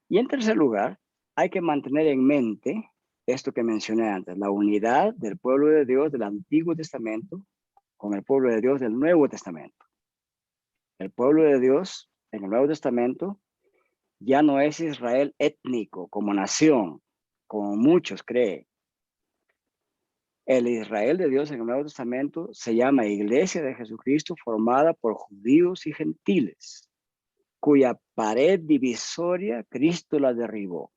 S1: Y en tercer lugar, hay que mantener en mente esto que mencioné antes, la unidad del pueblo de Dios del Antiguo Testamento con el pueblo de Dios del Nuevo Testamento. El pueblo de Dios en el Nuevo Testamento ya no es Israel étnico como nación, como muchos creen. El Israel de Dios en el Nuevo Testamento se llama Iglesia de Jesucristo, formada por judíos y gentiles, cuya pared divisoria Cristo la derribó.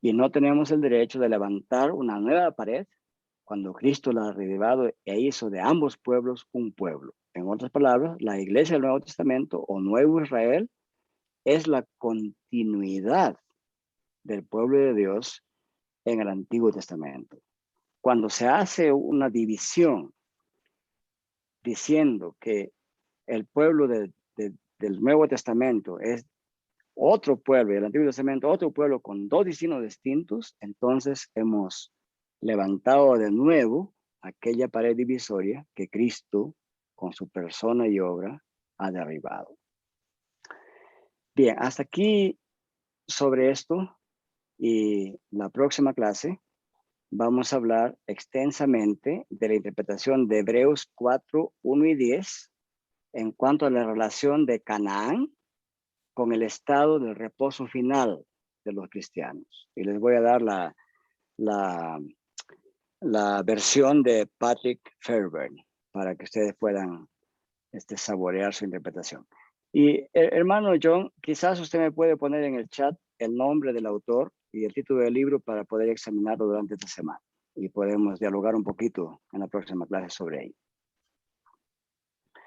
S1: Y no tenemos el derecho de levantar una nueva pared cuando Cristo la ha derribado e hizo de ambos pueblos un pueblo. En otras palabras, la Iglesia del Nuevo Testamento o Nuevo Israel es la continuidad del pueblo de Dios en el Antiguo Testamento. Cuando se hace una división diciendo que el pueblo del Nuevo Testamento es otro pueblo y el Antiguo Testamento otro pueblo con dos destinos distintos, entonces hemos levantado de nuevo aquella pared divisoria que Cristo con su persona y obra ha derribado. Bien, hasta aquí sobre esto, y la próxima clase vamos a hablar extensamente de la interpretación de Hebreos 4, 1 y 10 en cuanto a la relación de Canaán con el estado del reposo final de los cristianos. Y les voy a dar la versión de Patrick Fairbairn para que ustedes puedan saborear su interpretación. Y hermano John, quizás usted me puede poner en el chat el nombre del autor y el título del libro para poder examinarlo durante esta semana. Y podemos dialogar un poquito en la próxima clase sobre ello.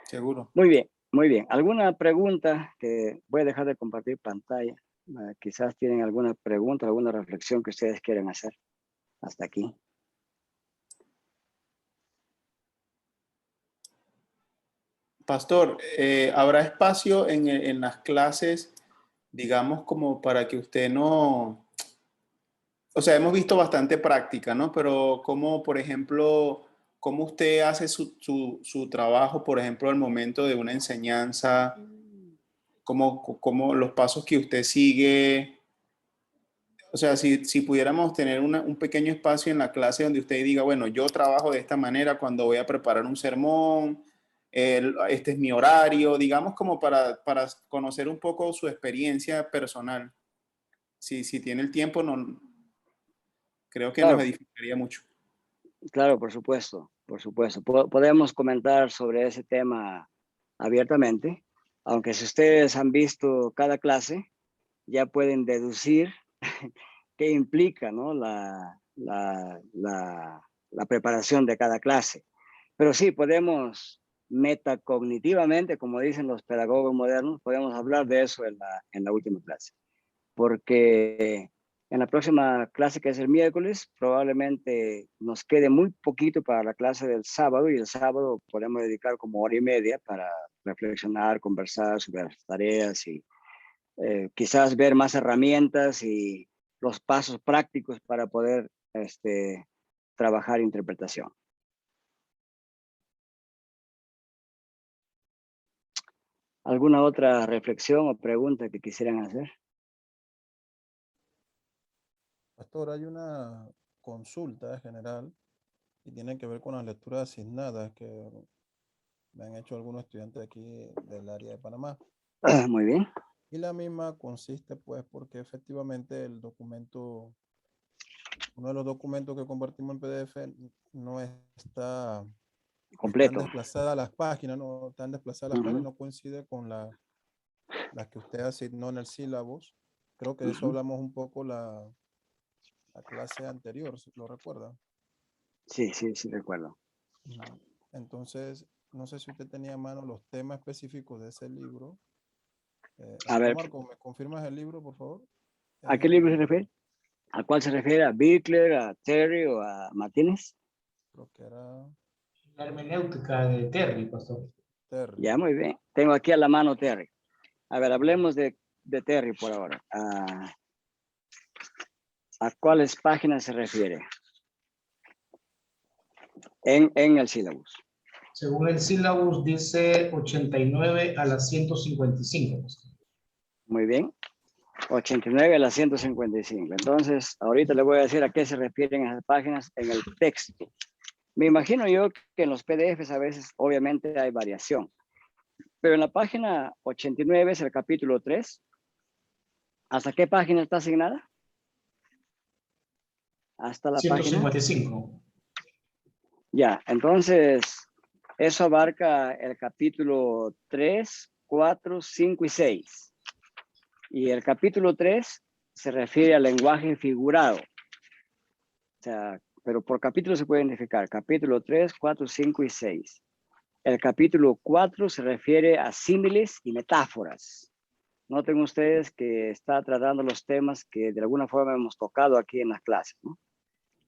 S7: Seguro.
S1: Muy bien, muy bien. ¿Alguna pregunta? Que voy a dejar de compartir pantalla. Quizás tienen alguna pregunta, alguna reflexión que ustedes quieran hacer hasta aquí.
S4: Pastor, ¿habrá espacio en las clases, digamos, como para que usted no... O sea, hemos visto bastante práctica, ¿no? Pero como, por ejemplo, cómo usted hace su trabajo, por ejemplo, al momento de una enseñanza, cómo los pasos que usted sigue. O sea, si pudiéramos tener un pequeño espacio en la clase donde usted diga, bueno, yo trabajo de esta manera cuando voy a preparar un sermón, este es mi horario, digamos como para conocer un poco su experiencia personal. Si tiene el tiempo, no, creo que nos
S1: Claro,
S4: edificaría mucho.
S1: claro, por supuesto, por supuesto. Podemos comentar sobre ese tema abiertamente, aunque si ustedes han visto cada clase, ya pueden deducir qué implica, ¿no? la preparación de cada clase. Pero sí, podemos metacognitivamente, como dicen los pedagogos modernos, podemos hablar de eso en la última clase. Porque en la próxima clase, que es el miércoles, probablemente nos quede muy poquito para la clase del sábado, y el sábado podemos dedicar como hora y media para reflexionar, conversar sobre las tareas y quizás ver más herramientas y los pasos prácticos para poder trabajar interpretación. ¿Alguna otra reflexión o pregunta que quisieran hacer?
S2: Pastor, hay una consulta general y tiene que ver con las lecturas asignadas que me han hecho algunos estudiantes aquí del área de Panamá.
S1: Muy bien.
S2: Y la misma consiste, pues, porque efectivamente el documento, uno de los documentos que compartimos en PDF no está, están
S1: Completo.
S2: desplazadas las páginas, no están desplazadas las páginas, no coincide con las que usted asignó en el sílabus. Creo que de eso hablamos un poco la clase anterior, si lo recuerda.
S1: Sí, sí, sí, recuerdo.
S2: Entonces, no sé si usted tenía a mano los temas específicos de ese libro.
S1: A ver,
S2: Marco, ¿me confirmas el libro, por favor?
S1: ¿A qué libro se refiere? ¿A cuál se refiere? ¿A Bickler, a Terry o a Martínez?
S2: Creo que era
S10: La hermenéutica de Terry, pastor.
S2: Terry.
S1: Ya, muy bien. Tengo aquí a la mano Terry. A ver, hablemos de Terry por ahora. ¿A cuáles páginas se refiere? En el sílabus.
S10: Según el sílabus dice 89 a la 155. pastor.
S1: Muy bien. 89 a la 155. Entonces, ahorita le voy a decir a qué se refieren esas páginas en el texto. Me imagino yo que en los PDFs a veces, obviamente, hay variación. Pero en la página 89 es el capítulo 3. ¿Hasta qué página está asignada? Hasta la
S10: 155.
S1: Ya, entonces, eso abarca el capítulo 3, 4, 5 y 6. Y el capítulo 3 se refiere al lenguaje figurado. O sea, pero por capítulo se puede identificar. Capítulo 3, 4, 5 y 6. El capítulo 4 se refiere a símiles y metáforas. Noten ustedes que está tratando los temas que de alguna forma hemos tocado aquí en las clases, ¿no?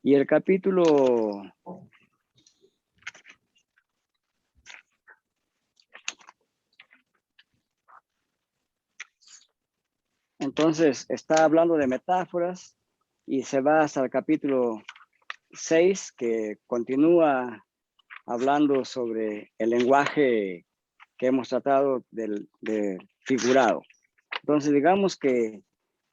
S1: Y el capítulo... Entonces, está hablando de metáforas y se va hasta el capítulo 6, que continúa hablando sobre el lenguaje que hemos tratado de figurado. Entonces, digamos que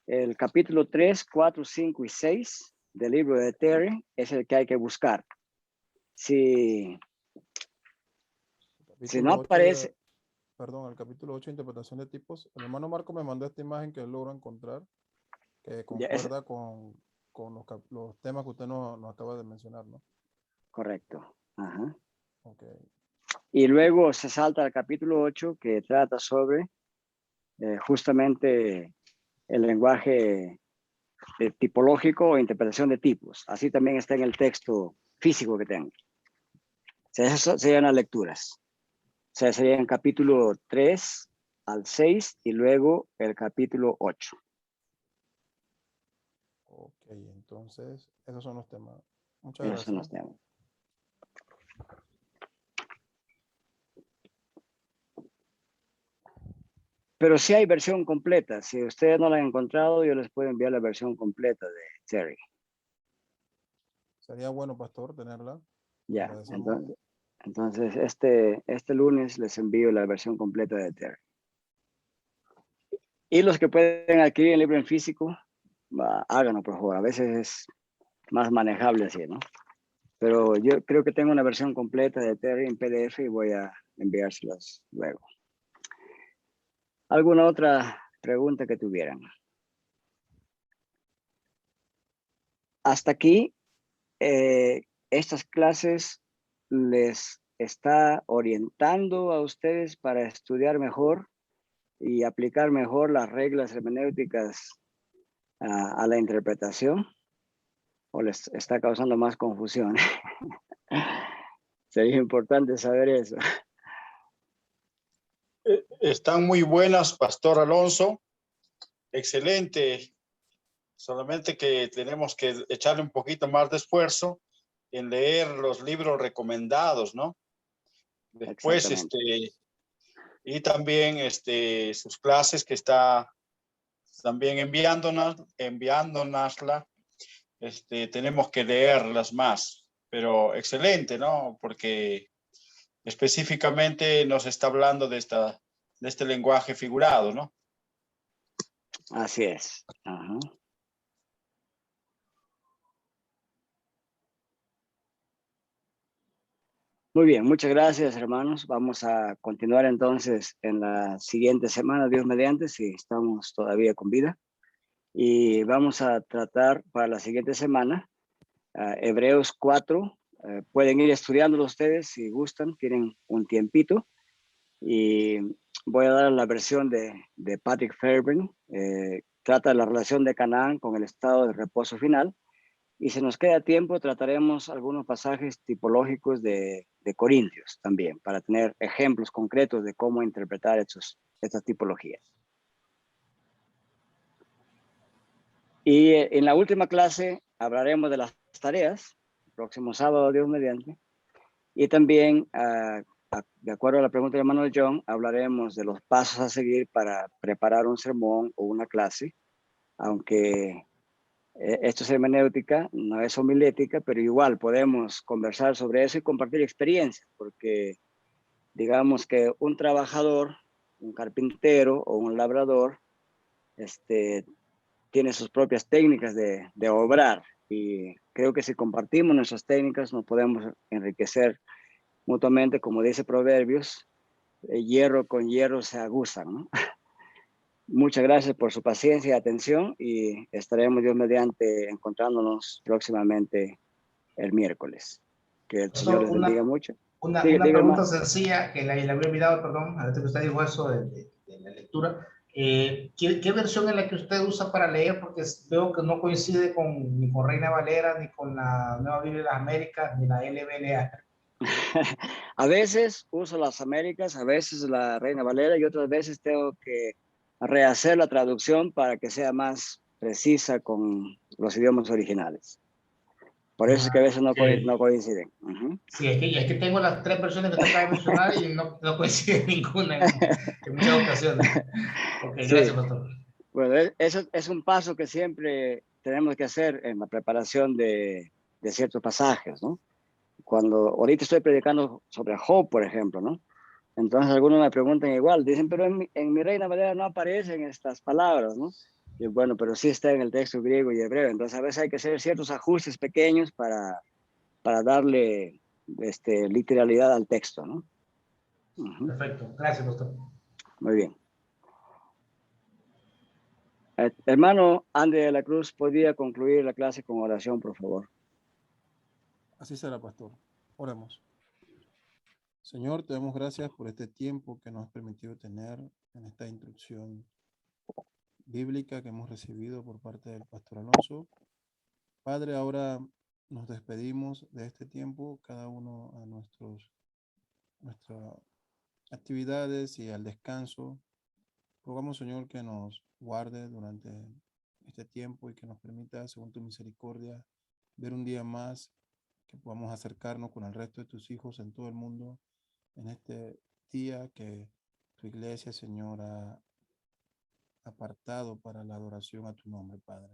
S1: el capítulo 3, 4, 5 y 6 del libro de Terry es el que hay que buscar. Si no aparece...
S2: Perdón, el capítulo 8, interpretación de tipos. El hermano Marco me mandó esta imagen que él logró encontrar, que concuerda con los temas que usted nos acaba de mencionar, ¿no?
S1: Correcto. Ajá.
S2: Okay.
S1: Y luego se salta al capítulo 8, que trata sobre justamente el lenguaje tipológico o interpretación de tipos. Así también está en el texto físico que tengo. O sea, esas serían las lecturas. O sea, serían capítulo 3 al 6 y luego el capítulo 8.
S2: Ok, entonces, esos son los temas. Muchas
S1: Esos
S2: gracias.
S1: son los temas. Pero sí hay versión completa. Si ustedes no la han encontrado, yo les puedo enviar la versión completa de Terry.
S2: Sería bueno, pastor, tenerla.
S1: Ya, entonces este lunes les envío la versión completa de Terry. Y los que pueden adquirir el libro en físico, háganlo por favor. A veces es más manejable así, ¿no? Pero yo creo que tengo una versión completa de Terry en PDF y voy a enviárselas luego. ¿Alguna otra pregunta que tuvieran? Hasta aquí, estas clases les está orientando a ustedes para estudiar mejor y aplicar mejor las reglas hermenéuticas a la interpretación, o les está causando más confusión. Sería importante saber eso.
S11: Están muy buenas, Pastor Alonso. Excelente. Solamente que tenemos que echarle un poquito más de esfuerzo en leer los libros recomendados, ¿no? Después, y también sus clases que está también enviándonosla, tenemos que leerlas más. Pero excelente, ¿no? Porque específicamente nos está hablando de este lenguaje figurado, ¿no?
S1: Así es. Ajá. Muy bien, muchas gracias, hermanos. Vamos a continuar entonces en la siguiente semana, Dios mediante, si estamos todavía con vida. Y vamos a tratar para la siguiente semana Hebreos 4. Pueden ir estudiándolo ustedes si gustan, tienen un tiempito. Y voy a dar la versión de Patrick Fairbairn. Trata de la relación de Canaán con el estado de reposo final. Y si nos queda tiempo, trataremos algunos pasajes tipológicos de Corintios también, para tener ejemplos concretos de cómo interpretar estas tipologías. Y en la última clase hablaremos de las tareas, próximo sábado, Dios mediante. Y también, de acuerdo a la pregunta de Manuel John, hablaremos de los pasos a seguir para preparar un sermón o una clase, aunque esto es hermenéutica, no es homilética, pero igual podemos conversar sobre eso y compartir experiencias, porque digamos que un trabajador, un carpintero o un labrador, tiene sus propias técnicas de obrar, y creo que si compartimos nuestras técnicas nos podemos enriquecer mutuamente, como dice Proverbios, hierro con hierro se aguzan, ¿no? Muchas gracias por su paciencia y atención, y estaremos Dios mediante encontrándonos próximamente el miércoles. Que el Señor les bendiga mucho.
S10: Una
S1: Diga,
S10: pregunta
S1: hermano.
S10: sencilla que la había olvidado, perdón, ahorita que usted dijo eso de la lectura. ¿Qué versión es la que usted usa para leer? Porque veo que no coincide ni con Reina Valera, ni con la Nueva Biblia de las Américas, ni la LBLA.
S1: A veces uso las Américas, a veces la Reina Valera, y otras veces tengo que rehacer la traducción para que sea más precisa con los idiomas originales. Por eso es que a veces no coinciden.
S10: Sí, es que tengo las 3 versiones que te acabo de mencionar y no coincide ninguna en muchas ocasiones. Ok, gracias, pastor.
S1: Bueno, eso es un paso que siempre tenemos que hacer en la preparación de ciertos pasajes, ¿no? Cuando ahorita estoy predicando sobre Job, por ejemplo, ¿no? Entonces algunos me preguntan igual, dicen, pero en mi Reina Valera no aparecen estas palabras, ¿no? Y bueno, pero sí está en el texto griego y hebreo. Entonces a veces hay que hacer ciertos ajustes pequeños para darle literalidad al texto, ¿no?
S10: Perfecto, gracias, pastor.
S1: Muy bien. Hermano Andy de la Cruz, ¿podría concluir la clase con oración, por favor?
S2: Así será, pastor. Oremos. Señor, te damos gracias por este tiempo que nos has permitido tener en esta instrucción bíblica que hemos recibido por parte del pastor Alonso. Padre, ahora nos despedimos de este tiempo, cada uno a nuestras actividades y al descanso. Rogamos, Señor, que nos guarde durante este tiempo y que nos permita, según tu misericordia, ver un día más, que podamos acercarnos con el resto de tus hijos en todo el mundo en este día que tu iglesia, Señor, ha apartado para la adoración a tu nombre, Padre.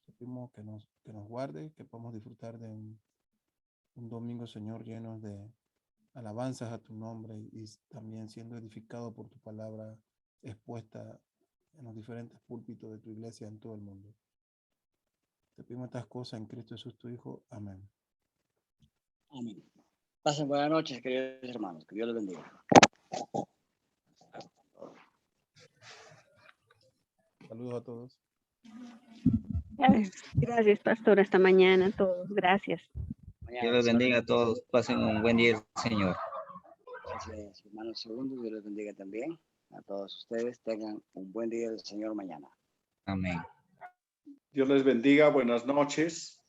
S2: Te pedimos que nos guarde, que podamos disfrutar de un domingo, Señor, lleno de alabanzas a tu nombre y también siendo edificado por tu palabra expuesta en los diferentes púlpitos de tu iglesia en todo el mundo. Te pedimos estas cosas en Cristo Jesús, tu Hijo. Amén.
S1: Amén. Pasen buenas noches, queridos hermanos. Que Dios les bendiga.
S2: Saludos a todos.
S12: Gracias, pastor. Hasta mañana a todos. Gracias.
S13: Dios les bendiga a todos. Pasen un buen día, Señor.
S1: Gracias, hermanos segundos. Dios les bendiga también. A todos ustedes tengan un buen día del Señor mañana.
S13: Amén.
S11: Dios les bendiga. Buenas noches.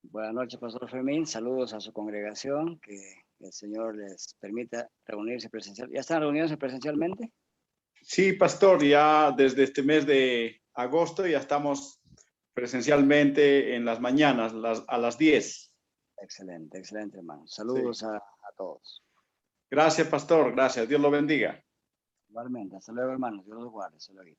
S1: Buenas noches, Pastor Fermín. Saludos a su congregación. Que el Señor les permita reunirse presencialmente. ¿Ya están reunidos presencialmente?
S11: Sí, pastor, ya desde este mes de agosto ya estamos presencialmente en las mañanas, a las 10.
S1: Excelente, excelente, hermano. Saludos a todos.
S11: Gracias, pastor. Gracias. Dios lo bendiga.
S1: Igualmente. Hasta luego, hermanos. Dios los guarde. Hasta luego.